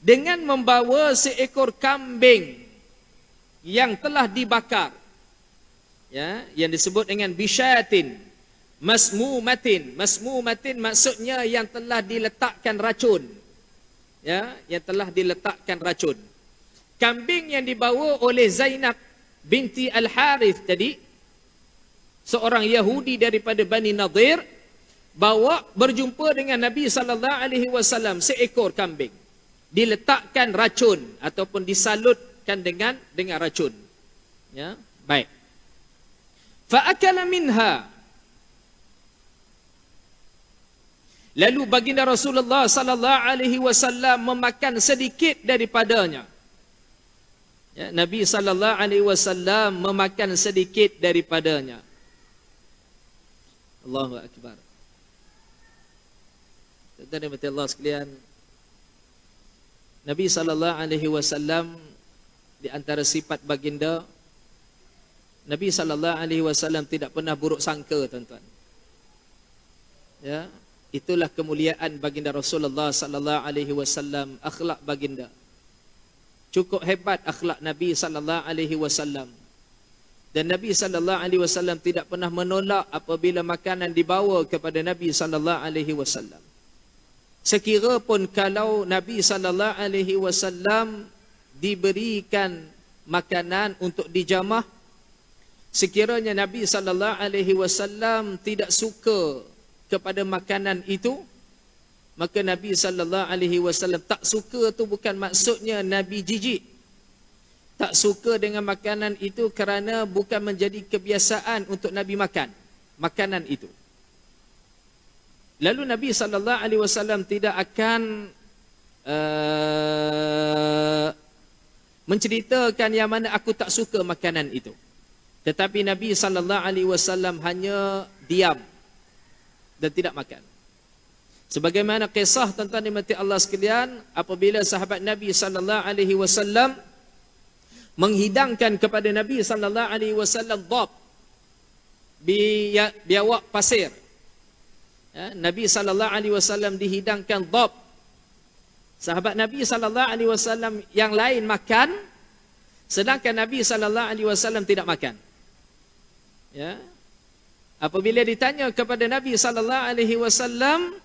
dengan membawa seekor kambing yang telah dibakar. Ya, yang disebut dengan bisyatin masmumatin. Masmumatin maksudnya yang telah diletakkan racun. Ya, yang telah diletakkan racun. Kambing yang dibawa oleh Zainab binti Al-Harith tadi, seorang Yahudi daripada Bani Nadir, bawa berjumpa dengan Nabi sallallahu alaihi wasallam, seekor kambing diletakkan racun ataupun disalutkan dengan racun. Ya, baik. Fa akala minha. Lalu baginda Rasulullah sallallahu alaihi wasallam memakan sedikit daripadanya. Ya, Nabi sallallahu alaihi wasallam memakan sedikit daripadanya. Allahu akbar. Tuan-tuan dan Allah sekalian, Nabi sallallahu alaihi wasallam di antara sifat baginda, Nabi sallallahu alaihi wasallam tidak pernah buruk sangka, tuan-tuan. Ya, itulah kemuliaan baginda Rasulullah sallallahu alaihi wasallam, akhlak baginda. Cukup hebat akhlak Nabi sallallahu alaihi wasallam. Dan Nabi sallallahu alaihi wasallam tidak pernah menolak apabila makanan dibawa kepada Nabi sallallahu alaihi wasallam. Sekira pun kalau Nabi sallallahu alaihi wasallam diberikan makanan untuk dijamah, sekiranya Nabi sallallahu alaihi wasallam tidak suka kepada makanan itu, maka Nabi sallallahu alaihi wasallam tak suka tu bukan maksudnya Nabi jijik. Tak suka dengan makanan itu kerana bukan menjadi kebiasaan untuk Nabi makan makanan itu. Lalu Nabi sallallahu alaihi wasallam tidak akan menceritakan yang mana aku tak suka makanan itu. Tetapi Nabi sallallahu alaihi wasallam hanya diam dan tidak makan. Sebagaimana kisah tentang nikmati Allah sekalian, apabila sahabat Nabi sallallahu alaihi wasallam menghidangkan kepada Nabi sallallahu alaihi wasallam dhab, biawak pasir. Ya, Nabi sallallahu alaihi wasallam dihidangkan dhab. Sahabat Nabi sallallahu alaihi wasallam yang lain makan, sedangkan Nabi sallallahu alaihi wasallam tidak makan. Ya. Apabila ditanya kepada Nabi sallallahu alaihi wasallam,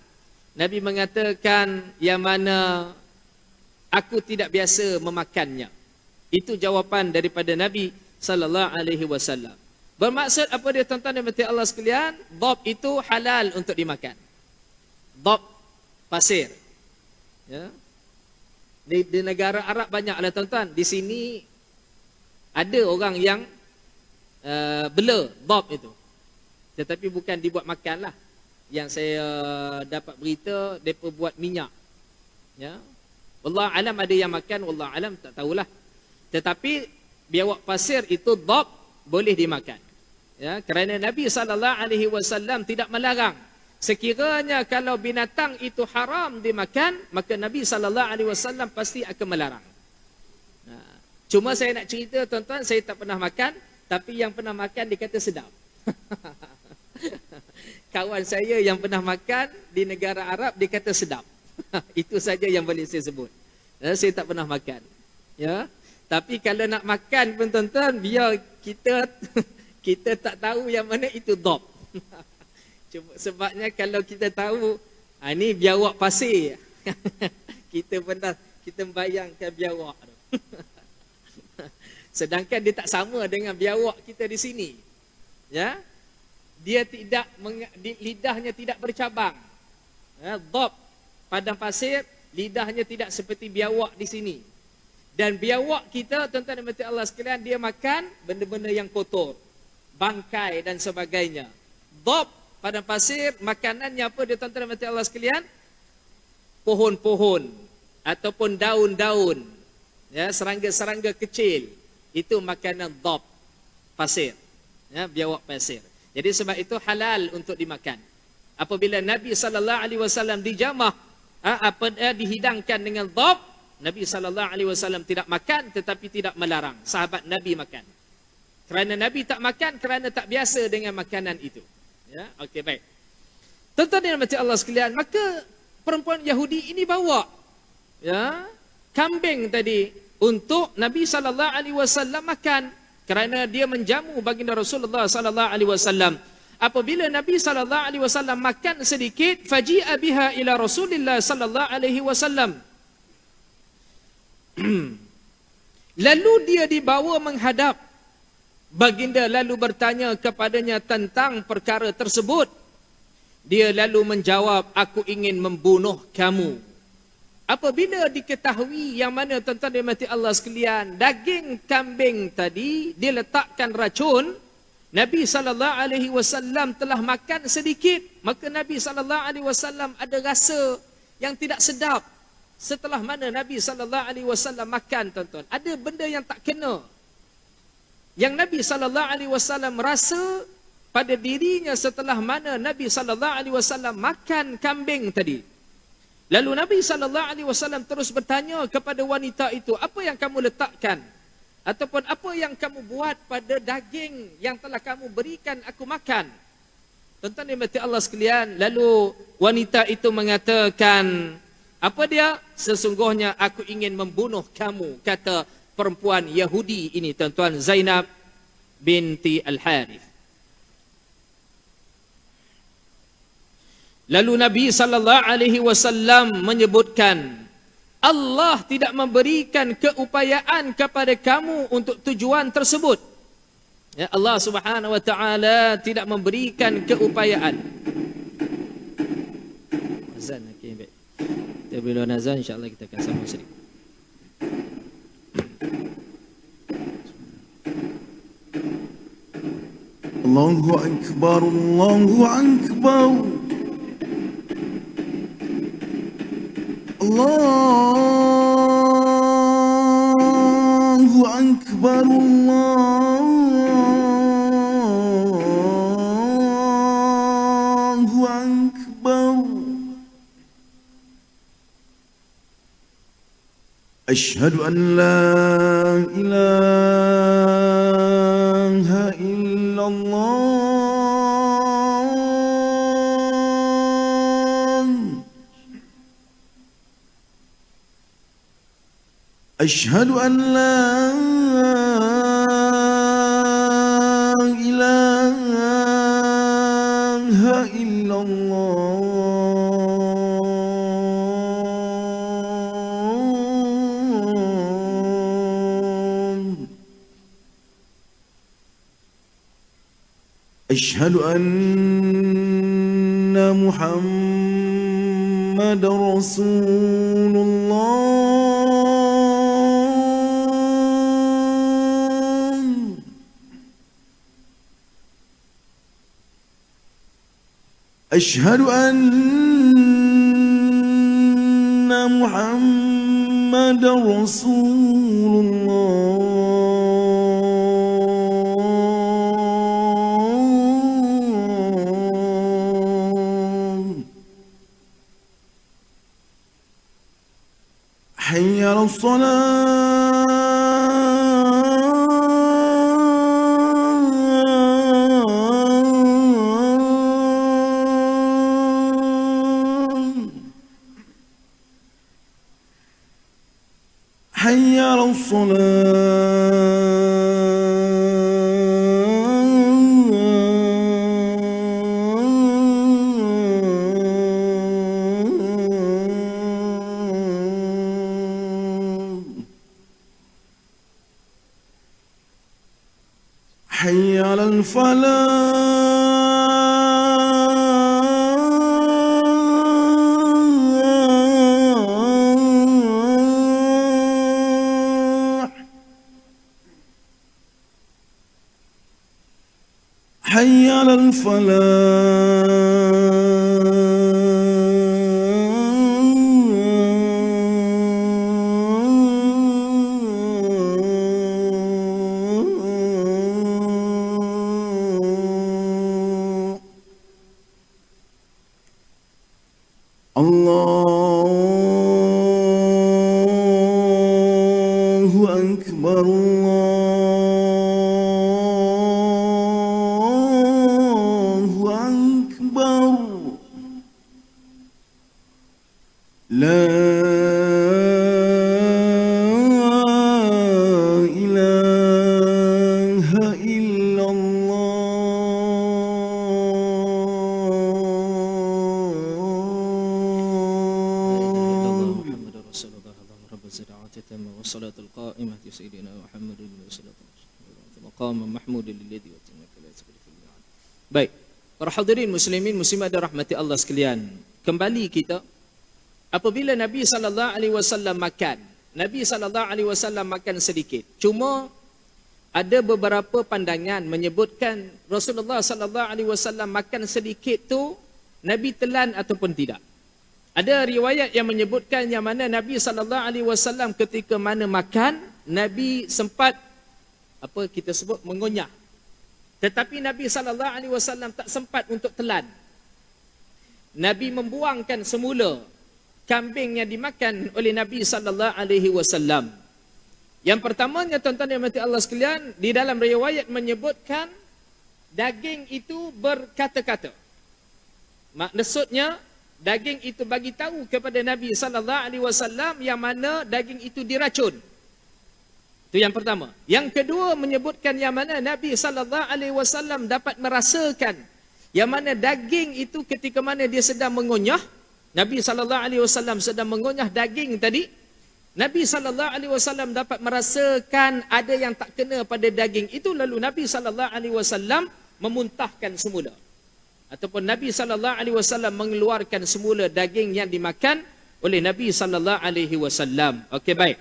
Nabi mengatakan yang mana aku tidak biasa memakannya. Itu jawapan daripada Nabi sallallahu alaihi wasallam. Bermaksud apa dia, tuan-tuan dan puan-puan Allah sekalian? Dhab itu halal untuk dimakan. Dhab pasir. Ya. Di negara Arab banyaklah, tuan-tuan. Di sini ada orang yang bela dhab itu. Tetapi bukan dibuat makan lah. Yang saya dapat berita, mereka buat minyak. Ya. Wallah alam ada yang makan, wallah alam tak tahulah. Tetapi biawak pasir itu dhab boleh dimakan. Ya, kerana Nabi sallallahu alaihi wasallam tidak melarang. Sekiranya kalau binatang itu haram dimakan, maka Nabi sallallahu alaihi wasallam pasti akan melarang. Cuma saya nak cerita, tuan-tuan, saya tak pernah makan, tapi yang pernah makan dia kata sedap. Kawan saya yang pernah makan di negara Arab, dia kata sedap. Itu saja yang boleh saya sebut. Saya tak pernah makan. Ya. Tapi kalau nak makan pun, tuan-tuan, biar kita tak tahu yang mana itu dhab. Cuma sebabnya kalau kita tahu ni biawak pasir, kita membayangkan biawak tu. Sedangkan dia tak sama dengan biawak kita di sini. Ya. Dia tidak lidahnya tidak bercabang. Ya, dhab padang pasir, lidahnya tidak seperti biawak di sini. Dan biawak kita, tuan-tuan dan puan Allah sekalian, dia makan benda-benda yang kotor, bangkai dan sebagainya. Dhab, padang pasir, makanannya apa dia, tuan-tuan dan puan Allah sekalian? Pohon-pohon ataupun daun-daun, ya, serangga-serangga kecil. Itu makanan dhab, pasir, ya, biawak pasir. Jadi sebab itu halal untuk dimakan. Apabila Nabi SAW dijamah, dihidangkan dengan dhab, Nabi SAW tidak makan tetapi tidak melarang. Sahabat Nabi makan. Kerana Nabi tak makan, kerana tak biasa dengan makanan itu. Ya, okey, baik. Tuan-tuan dan puan Allah sekalian, maka perempuan Yahudi ini bawa, ya, kambing tadi untuk Nabi SAW makan. Kerana dia menjamu baginda Rasulullah SAW. Apabila Nabi SAW makan sedikit, faji'a biha ila Rasulillah SAW. Lalu dia dibawa menghadap baginda, lalu bertanya kepadanya tentang perkara tersebut. Dia lalu menjawab, aku ingin membunuh kamu. Apabila diketahui yang mana, tuan-tuan dan puan Allah sekalian, daging kambing tadi diletakkan racun, Nabi SAW telah makan sedikit, maka Nabi SAW ada rasa yang tidak sedap. Setelah mana Nabi SAW makan, tuan-tuan, ada benda yang tak kena. Yang Nabi SAW rasa pada dirinya setelah mana Nabi SAW makan kambing tadi. Lalu Nabi SAW terus bertanya kepada wanita itu, apa yang kamu letakkan? Ataupun apa yang kamu buat pada daging yang telah kamu berikan aku makan? Tuan-tuan dan puan Allah sekalian, lalu wanita itu mengatakan, apa dia? Sesungguhnya aku ingin membunuh kamu, kata perempuan Yahudi ini, tuan-tuan, Zainab binti Al-Harith. Lalu Nabi SAW menyebutkan, Allah tidak memberikan keupayaan kepada kamu untuk tujuan tersebut. Ya, Allah Subhanahu wa taala tidak memberikan keupayaan. Azan, okey, baik. Kita bila azan, insya-Allah kita akan sambung sedikit. Allahu akbar, Allahu akbar. Allahu akbar, Allahu akbar. Ashhadu an la ilaha illallah. أشهد أن لا إله إلا الله. أشهد أن محمد رسول الله. أشهد أن محمد رسول الله. حي على الصلاة. حي على الصلاة. حي على الفلاح. حي على الفلاح الله أكبر الله أكبر لا إله إلا الله محمد رسول الله اللهم رب الزراعة تم والصلاة القائمة سيدنا محمد وصلاة مقام محمود للذي وتمك لا تكلف الميعاد. Baik, para hadirin muslimin muslimat dan rahmati Allah sekalian. Kembali kita apabila Nabi sallallahu alaihi wasallam makan. Nabi sallallahu alaihi wasallam makan sedikit. Cuma ada beberapa pandangan menyebutkan Rasulullah sallallahu alaihi wasallam makan sedikit tu Nabi telan ataupun tidak. Ada riwayat yang menyebutkan yang mana Nabi sallallahu alaihi wasallam ketika mana makan, Nabi sempat apa kita sebut mengunyah. Tetapi Nabi sallallahu alaihi wasallam tak sempat untuk telan. Nabi membuangkan semula kambing yang dimakan oleh Nabi sallallahu alaihi wasallam. Yang pertamanya tuan-tuan dan puan-puan Allah sekalian, di dalam riwayat menyebutkan daging itu berkata-kata. Maksudnya daging itu bagi tahu kepada Nabi sallallahu alaihi wasallam yang mana daging itu diracun. Itu yang pertama. Yang kedua menyebutkan yang mana Nabi sallallahu alaihi wasallam dapat merasakan yang mana daging itu ketika mana dia sedang mengunyah, Nabi sallallahu alaihi wasallam sedang mengunyah daging tadi, Nabi sallallahu alaihi wasallam dapat merasakan ada yang tak kena pada daging itu, lalu Nabi sallallahu alaihi wasallam memuntahkan semula. Ataupun Nabi sallallahu alaihi wasallam mengeluarkan semula daging yang dimakan oleh Nabi sallallahu alaihi wasallam. Okey, baik.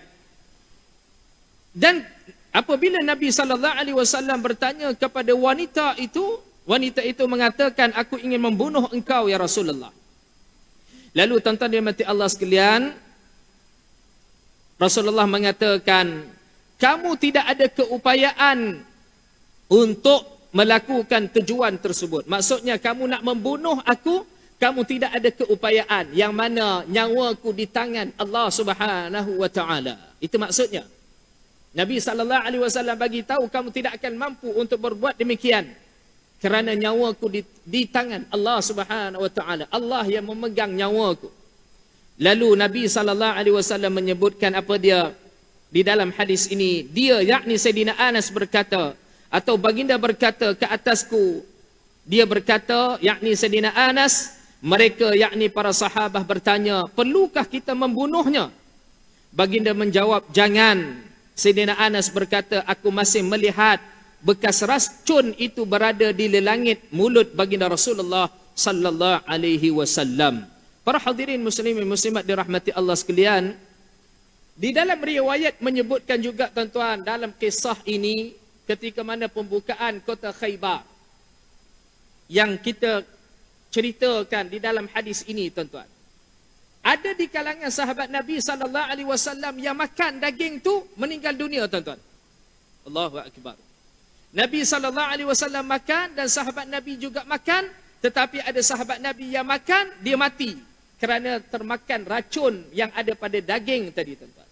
Dan apabila Nabi sallallahu alaihi wasallam bertanya kepada wanita itu mengatakan, aku ingin membunuh engkau ya Rasulullah. Lalu tuan-tuan dan puan-puan Allah sekalian, Rasulullah mengatakan, kamu tidak ada keupayaan untuk melakukan tujuan tersebut. Maksudnya kamu nak membunuh aku, kamu tidak ada keupayaan yang mana nyawaku di tangan Allah Subhanahu wa taala. Itu maksudnya. Nabi sallallahu alaihi wasallam bagi tahu kamu tidak akan mampu untuk berbuat demikian kerana nyawaku di tangan Allah Subhanahu wa taala. Allah yang memegang nyawaku. Lalu Nabi sallallahu alaihi wasallam menyebutkan apa dia di dalam hadis ini? Dia yakni Sayyidina Anas berkata, atau baginda berkata ke atasku, dia berkata yakni Sayyidina Anas, mereka yakni para sahabat bertanya, perlukah kita membunuhnya? Baginda menjawab, jangan. Sayyidina Anas berkata, aku masih melihat bekas racun itu berada di lelangit mulut baginda Rasulullah sallallahu alaihi wasallam. Para hadirin muslimin muslimat dirahmati Allah sekalian, di dalam riwayat menyebutkan juga tuan-tuan dalam kisah ini ketika mana pembukaan kota Khaybar yang kita ceritakan di dalam hadis ini tuan-tuan. Ada di kalangan sahabat Nabi sallallahu alaihi wasallam yang makan daging tu meninggal dunia tuan-tuan. Allahu akbar. Nabi sallallahu alaihi wasallam makan dan sahabat Nabi juga makan, tetapi ada sahabat Nabi yang makan dia mati kerana termakan racun yang ada pada daging tadi tuan-tuan.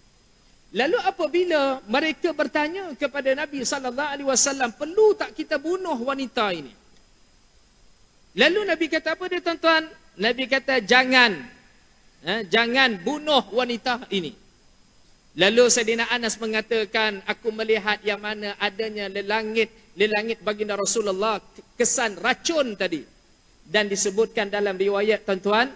Lalu apabila mereka bertanya kepada Nabi sallallahu alaihi wasallam, perlu tak kita bunuh wanita ini? Lalu Nabi kata apa dia tuan-tuan? Nabi kata jangan. Jangan bunuh wanita ini. Lalu Sayyidina Anas mengatakan, aku melihat yang mana adanya lelangit baginda Rasulullah, kesan racun tadi. Dan disebutkan dalam riwayat tuan-tuan,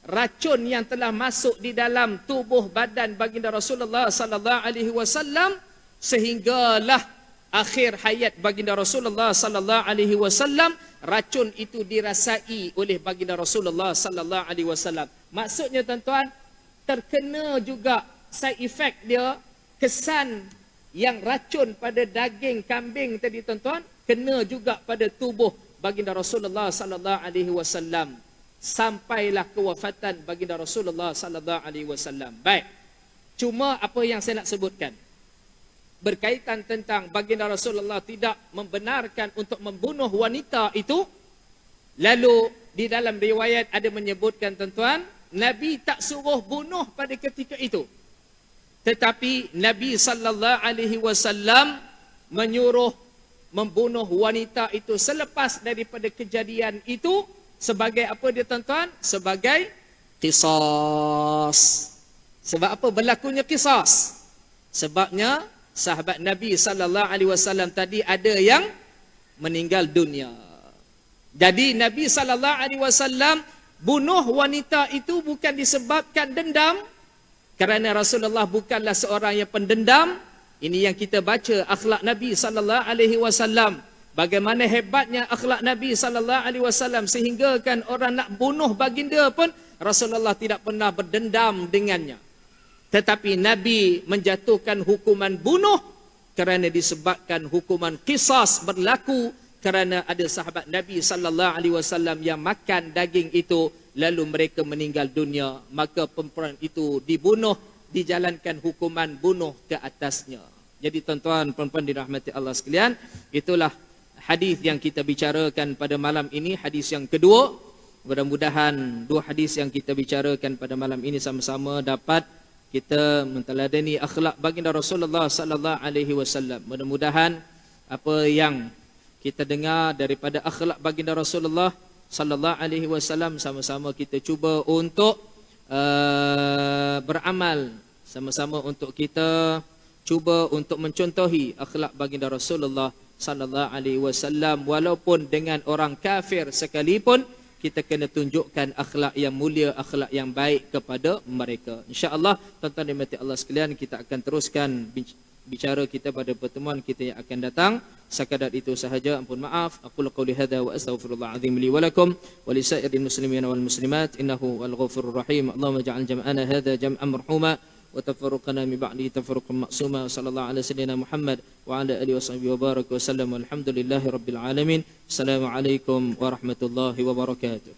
racun yang telah masuk di dalam tubuh badan baginda Rasulullah sallallahu alaihi wasallam sehinggalah akhir hayat baginda Rasulullah sallallahu alaihi wasallam, racun itu dirasai oleh baginda Rasulullah sallallahu alaihi wasallam. Maksudnya tuan-tuan, terkena juga side effect dia, kesan yang racun pada daging kambing tadi tuan-tuan, kena juga pada tubuh baginda Rasulullah sallallahu alaihi wasallam sampailah kewafatan baginda Rasulullah sallallahu alaihi wasallam. Baik. Cuma apa yang saya nak sebutkan berkaitan tentang baginda Rasulullah tidak membenarkan untuk membunuh wanita itu. Lalu di dalam riwayat ada menyebutkan tuan-tuan, Nabi tak suruh bunuh pada ketika itu. Tetapi Nabi sallallahu alaihi wasallam menyuruh membunuh wanita itu selepas daripada kejadian itu sebagai apa dia tuan-tuan? Sebagai qisas. Sebab apa berlakunya qisas? Sebabnya sahabat Nabi sallallahu alaihi wasallam tadi ada yang meninggal dunia. Jadi Nabi sallallahu alaihi wasallam bunuh wanita itu bukan disebabkan dendam, kerana Rasulullah bukanlah seorang yang pendendam. Ini yang kita baca akhlak Nabi sallallahu alaihi wasallam. Bagaimana hebatnya akhlak Nabi sallallahu alaihi wasallam sehingga kan orang nak bunuh baginda pun Rasulullah tidak pernah berdendam dengannya. Tetapi Nabi menjatuhkan hukuman bunuh kerana disebabkan hukuman qisas berlaku kerana ada sahabat Nabi sallallahu alaihi wasallam yang makan daging itu lalu mereka meninggal dunia, maka perempuan itu dibunuh, dijalankan hukuman bunuh ke atasnya. Jadi tuan-tuan perempuan dirahmati Allah sekalian, itulah hadis yang kita bicarakan pada malam ini, hadis yang kedua. Mudah-mudahan dua hadis yang kita bicarakan pada malam ini sama-sama dapat kita menteladani akhlak baginda Rasulullah sallallahu alaihi wasallam. Mudah-mudahan apa yang kita dengar daripada akhlak baginda Rasulullah sallallahu alaihi wasallam sama-sama kita cuba untuk beramal, sama-sama untuk kita cuba untuk mencontohi akhlak baginda Rasulullah sallallahu alaihi wasallam, walaupun dengan orang kafir sekalipun kita kena tunjukkan akhlak yang mulia, akhlak yang baik kepada mereka. Insya-Allah tuan-tuan dan puan Allah sekalian, kita akan teruskan bicara kita pada pertemuan kita yang akan datang. Sekadar itu sahaja, ampun maaf. Aqulu qouli hadza wa astaghfirullah azim li wa lakum wa li sa'iril muslimin wal muslimat innahu wal ghafurur rahim. Allahumma ij'al jam'ana hadza jam'an marhuma wa tafarruqana min ba'di tafarruqan ma'suma. Sallallahu ala sayyidina Muhammad wa ala alihi wa sahbihi wa baraka wa sallam. Walhamdulillahi rabbil alamin. Assalamualaikum warahmatullahi wabarakatuh.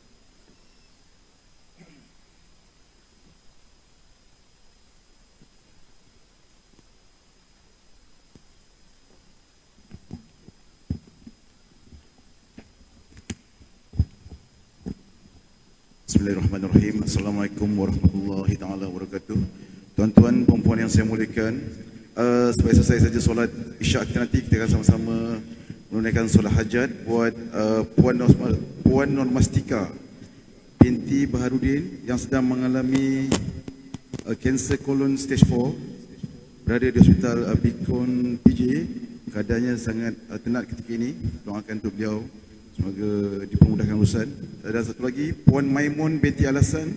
Bismillahirrahmanirrahim. Assalamualaikum warahmatullahi taala wabarakatuh. Tuan-tuan, perempuan yang saya muliakan, sebaik selesai saja solat Isyak kita nanti, kita akan sama-sama menunaikan solat hajat buat Puan Normastika binti Baharudin yang sedang mengalami kanser kolon stage 4, berada di Hospital Bikon PJ. Keadaannya sangat tenat ketika ini. Doakan untuk beliau, semoga dipermudahkan urusan. Dan satu lagi, Puan Maimun binti Alasan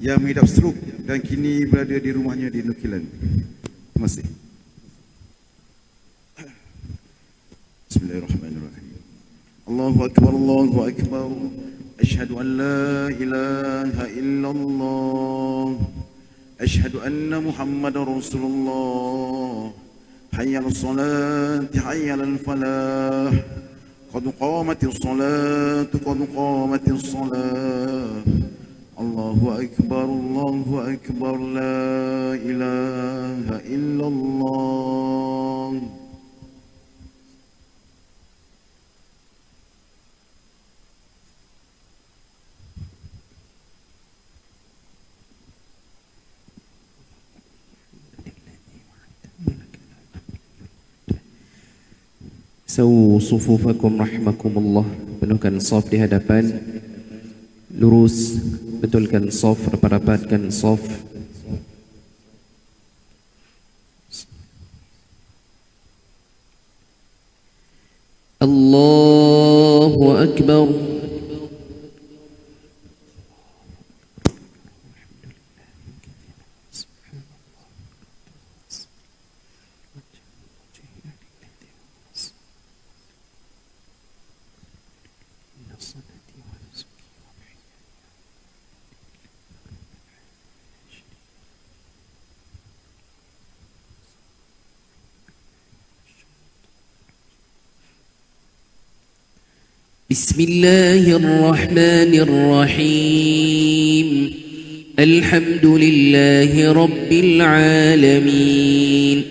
yang mengidap stroke dan kini berada di rumahnya di Nukilan. Terima kasih. Bismillahirrahmanirrahim. Allahu Akbar, Allahu Akbar. Ashhadu an la ilaha illallah. Ashhadu anna Muhammadar Rasulullah. Hayya al-salati, hayya al-falah. قد قامت الصلاة قد قامت الصلاة الله أكبر الله أكبر لا إله إلا الله. Sawu sufufakum rahimakumullah. Penuhkan saf di hadapan, lurus, betulkan saf, rapat-rapatkan saf. Allahu Akbar. بسم الله الرحمن الرحيم الحمد لله رب العالمين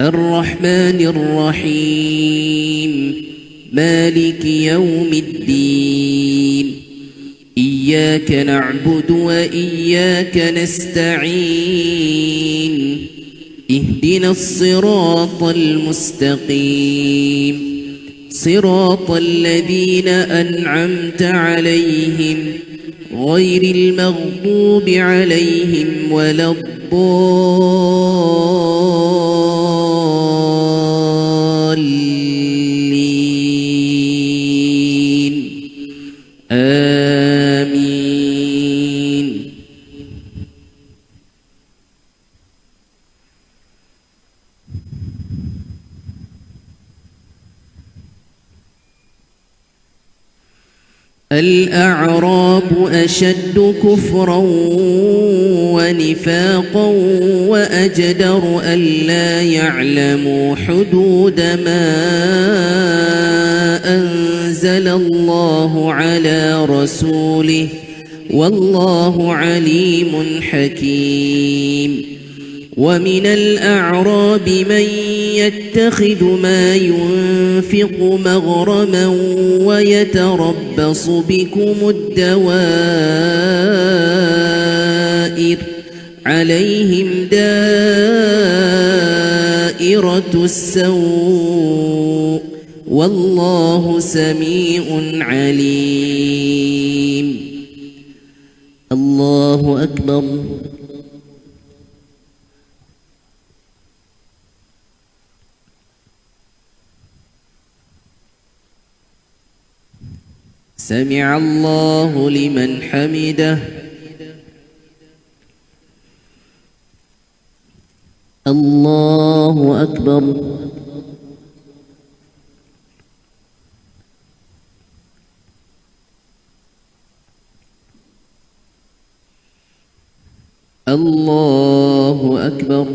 الرحمن الرحيم مالك يوم الدين إياك نعبد وإياك نستعين اهدنا الصراط المستقيم صراط الذين أنعمت عليهم غير المغضوب عليهم ولا الضالين آمين. الأعراب أشد كفرا ونفاقا وأجدر ألا يعلموا حدود ما أنزل الله على رسوله والله عليم حكيم. ومن الأعراب من يتخذ ما ينفق مغرما ويتربص بكم الدوائر عليهم دائرة السوء والله سميع عليم. الله أكبر. سمع الله لمن حمده. الله أكبر. الله أكبر.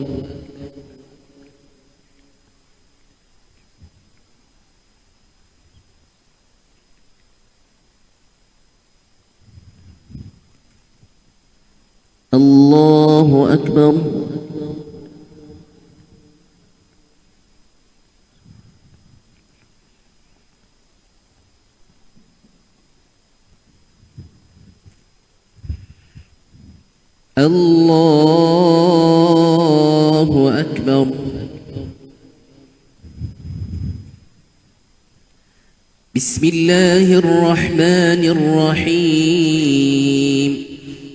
الله أكبر. الله أكبر. بسم الله الرحمن الرحيم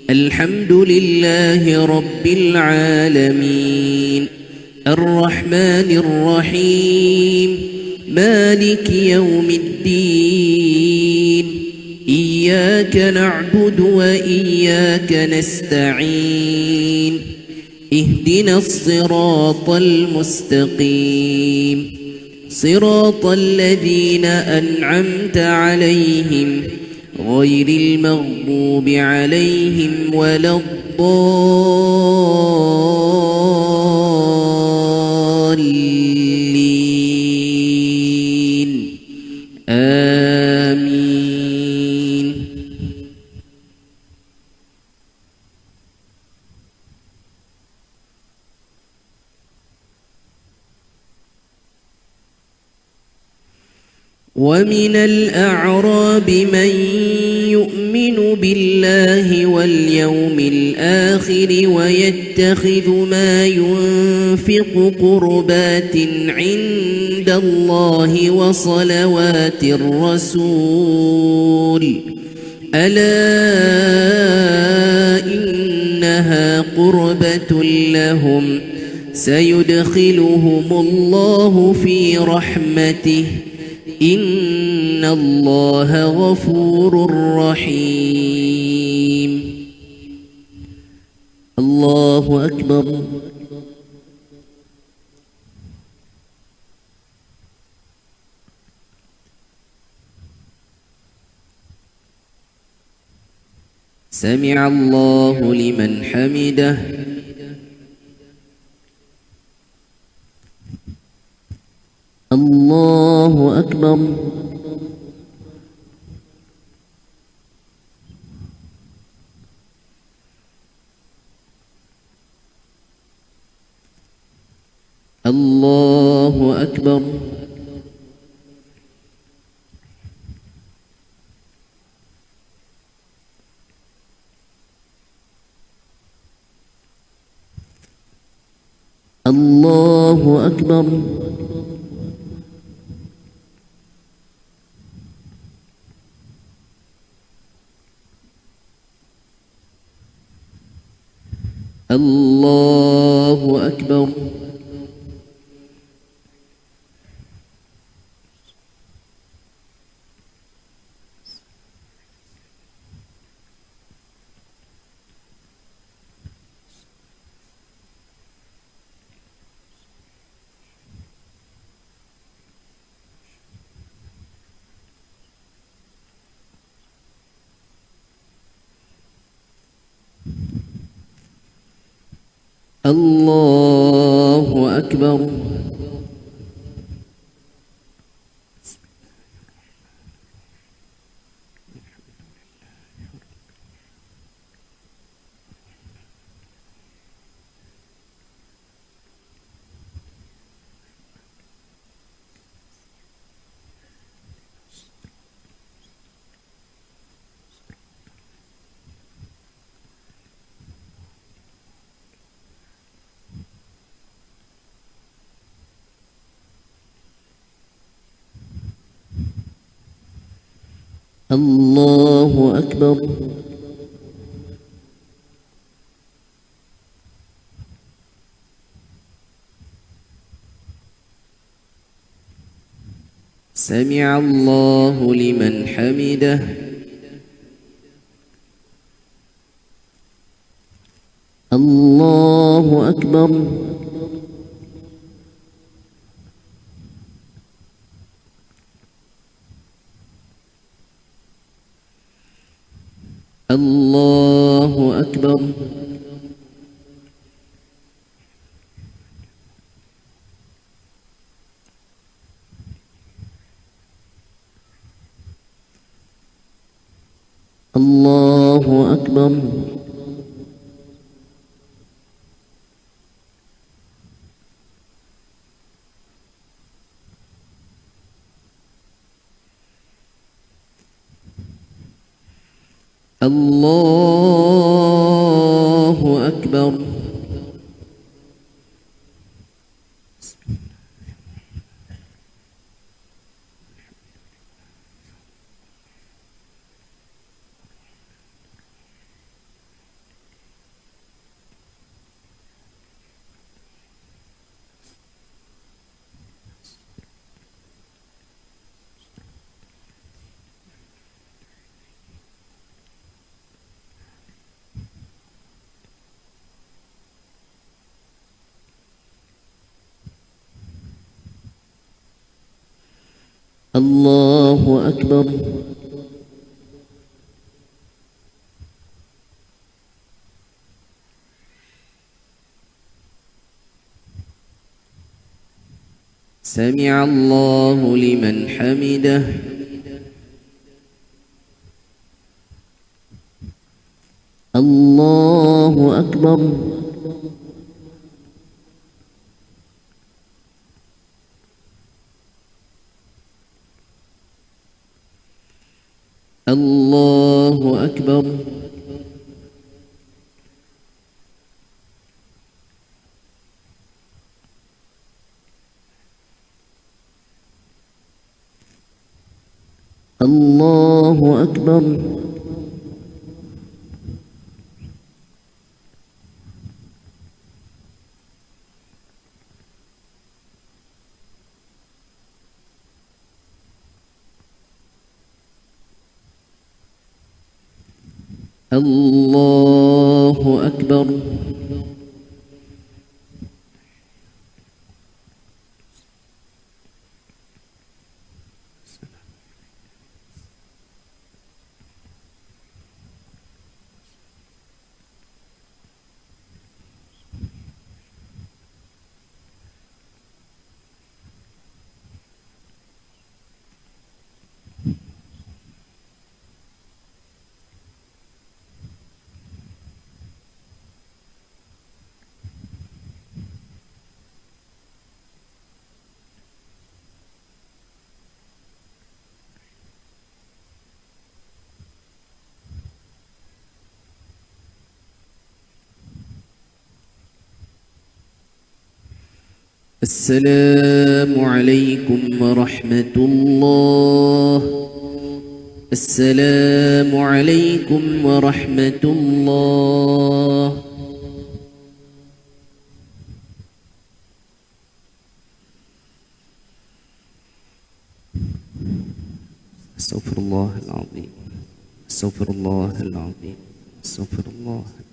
الحمد لله رب العالمين الرحمن الرحيم مالك يوم الدين إياك نعبد وإياك نستعين اهدنا الصراط المستقيم صراط الذين أنعمت عليهم غير المغضوب عليهم ولا الضالين آمين. ومن الأعراب من يؤمن بالله واليوم الآخر ويتخذ ما ينفق قربات عند الله وصلوات الرسول ألا إنها قربة لهم سيدخلهم الله في رحمته إن الله غفور رحيم. الله أكبر. سمع الله لمن حمده. الله أكبر. الله أكبر. الله أكبر. الله أكبر. الله أكبر. سمع الله لمن حمده. الله أكبر. الله أكبر. الله أكبر. الله أكبر. الله أكبر. سمع الله لمن حمده. الله أكبر. الله أكبر. الله أكبر. الله أكبر. السلام عليكم ورحمة الله. السلام عليكم ورحمة الله. استغفر الله العظيم. استغفر الله العظيم. استغفر الله العظيم.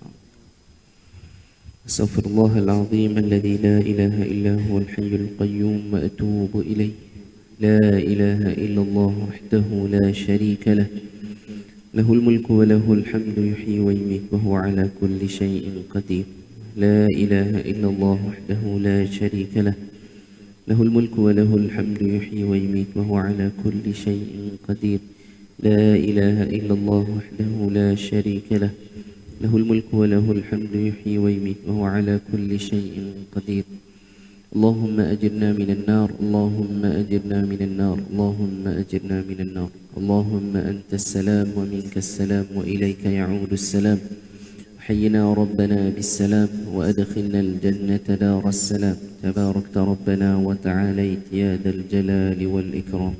استغفر الله العظيم الذي لا إله إلا هو الحي القيوم وأتوب إليه. لا إله إلا الله وحده لا شريك له، له الملك وله الحمد يحيي ويميت وهو على كل شيء قدير. لا إله إلا الله وحده لا شريك له، له الملك وله الحمد يحيي ويميت وهو على كل شيء قدير. لا إله إلا الله وحده لا شريك له، له الملك وله الحمد يحيي ويميت وهو على كل شيء قدير. اللهم أجرنا من النار. اللهم أجرنا من النار. اللهم أجرنا من النار. اللهم أنت السلام ومنك السلام وإليك يعود السلام. حينا ربنا بالسلام وأدخلنا الجنة دار السلام. تباركت ربنا وتعاليت يا ذا الجلال والإكرام.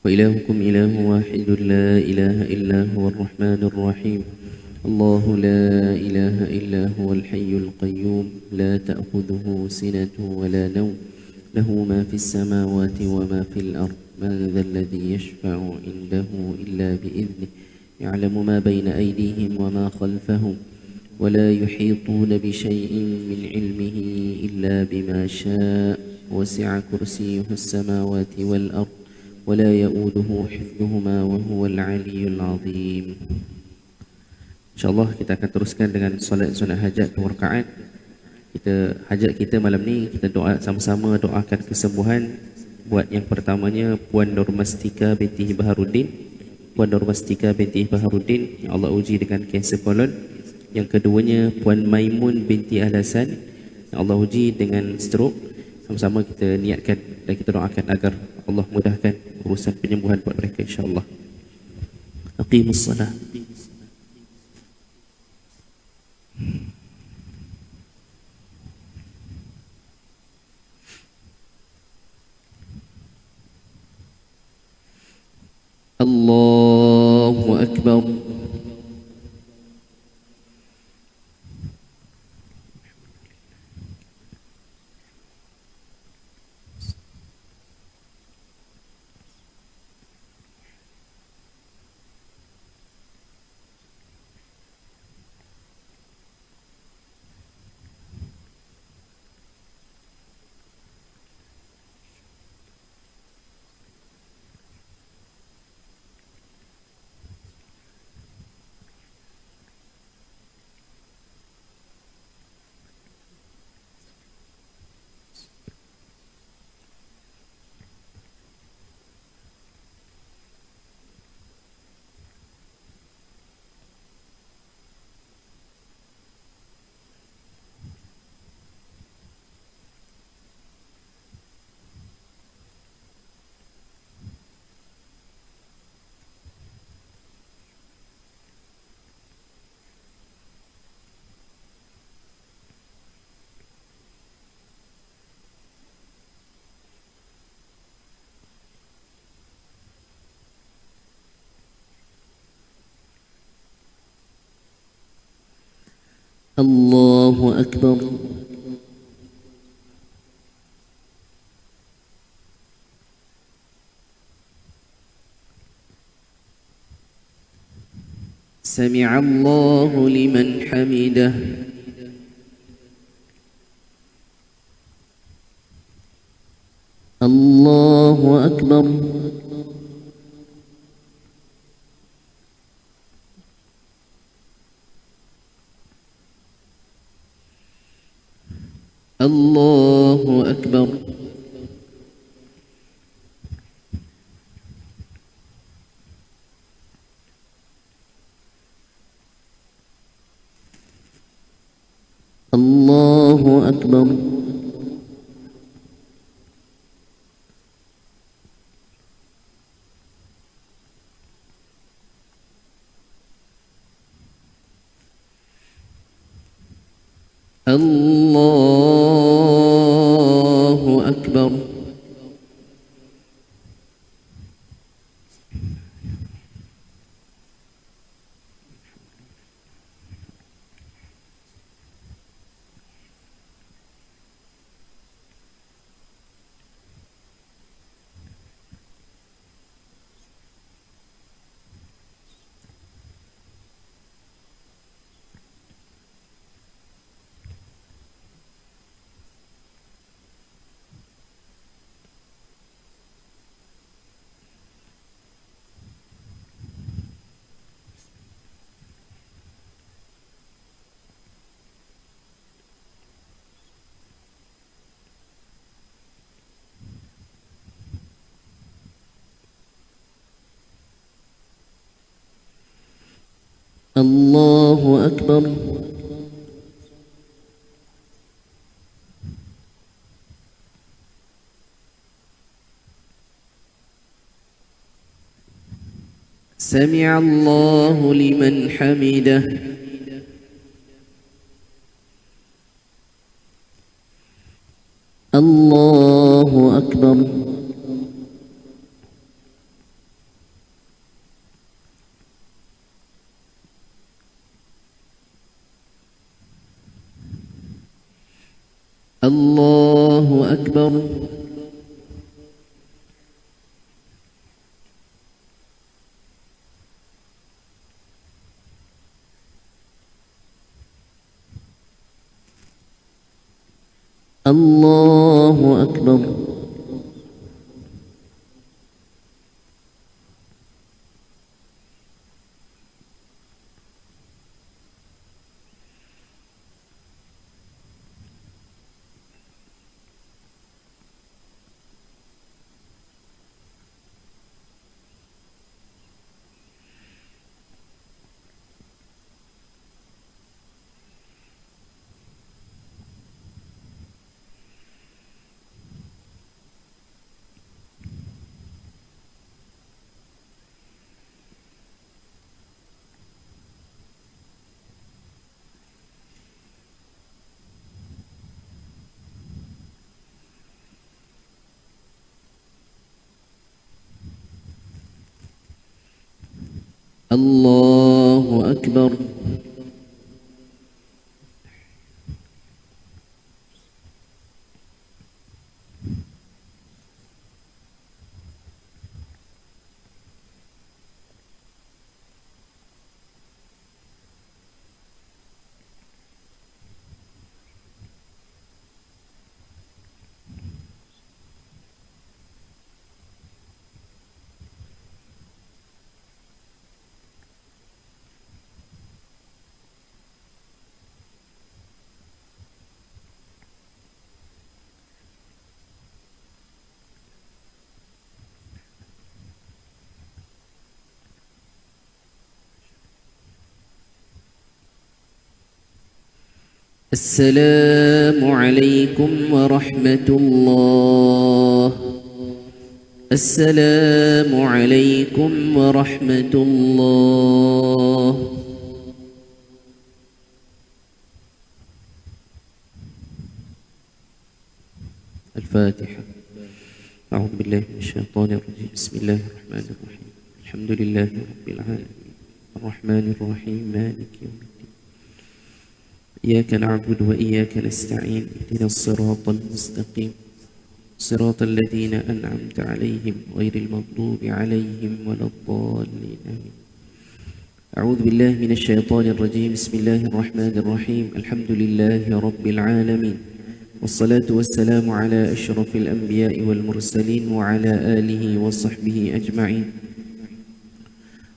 وإلهكم إله واحد لا إله إلا هو الرحمن الرحيم. الله لا إله إلا هو الحي القيوم لا تأخذه سنة ولا نوم، له ما في السماوات وما في الأرض. من ذا الذي يشفع عنده إلا بإذنه، يعلم ما بين أيديهم وما خلفهم، ولا يحيطون بشيء من علمه إلا بما شاء. وسع كرسيه السماوات والأرض ولا يؤوده حفظهما وهو العلي العظيم. InsyaAllah kita akan teruskan dengan solat sunat hajat 2 rakaat. Hajat kita malam ni kita doa sama-sama, doakan kesembuhan. Buat yang pertamanya Puan Nurmastika binti Baharudin. Puan Nurmastika binti Baharudin yang Allah uji dengan kanser kolon. Yang keduanya Puan Maimun binti Alasan yang Allah uji dengan stroke. Sama-sama kita niatkan dan kita doakan agar Allah mudahkan urusan penyembuhan buat mereka insya-Allah. Aqimus salat. Allahu Akbar. Allahu Akbar. Sami'a Allahu liman hamidah. Allahu Akbar. Allahu Akbar. Allahu Akbar. Allah الله أكبر. سمع الله لمن حمده. الله أكبر. الله أكبر. الله أكبر. الله أكبر. السلام عليكم ورحمة الله. السلام عليكم ورحمة الله. الفاتحة. أعوذ بالله من الشيطان الرجيم. بسم الله الرحمن الرحيم. الحمد لله رب العالمين الرحمن الرحيم مالك يوم الدين إياك نعبد وإياك نستعين اهدنا الصراط المستقيم صراط الذين أنعمت عليهم غير المغضوب عليهم ولا الضالين آمين. أعوذ بالله من الشيطان الرجيم. بسم الله الرحمن الرحيم. الحمد لله رب العالمين والصلاة والسلام على أشرف الأنبياء والمرسلين وعلى آله وصحبه أجمعين.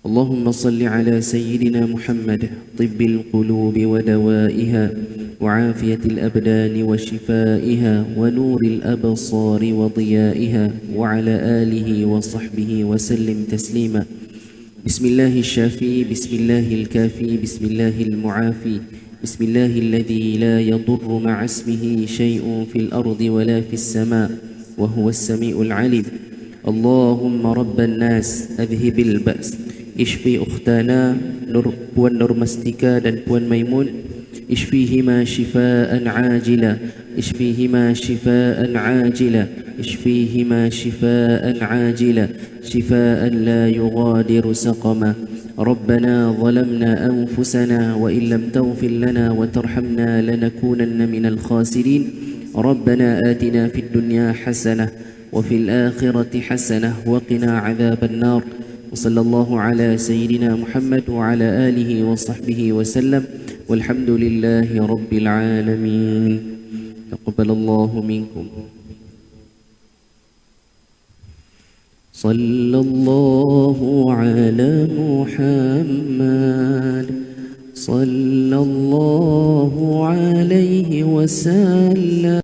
اللهم صل على سيدنا محمد طب القلوب ودوائها وعافية الأبدان وشفائها ونور الأبصار وضيائها وعلى آله وصحبه وسلم تسليما. بسم الله الشافي، بسم الله الكافي، بسم الله المعافي، بسم الله الذي لا يضر مع اسمه شيء في الأرض ولا في السماء وهو السميع العليم. اللهم رب الناس أذهب البأس، اشفي أختنا Puan Nur Mastika dan Puan Maimun, اشفيهما شفاء عاجلا، اشفيهما شفاء عاجلا، اشفيهما شفاء عاجلا، شفاء لا يغادر سقما. ربنا ظلمنا أنفسنا وإن لم تغفر لنا وترحمنا لنكونن من الخاسرين. ربنا آتنا في الدنيا حسنة وفي الآخرة حسنة وقنا عذاب النار. وصلى الله على سيدنا محمد وعلى آله وصحبه وسلم والحمد لله رب العالمين. تقبل الله منكم. صلى الله على محمد صلى الله عليه وسلم.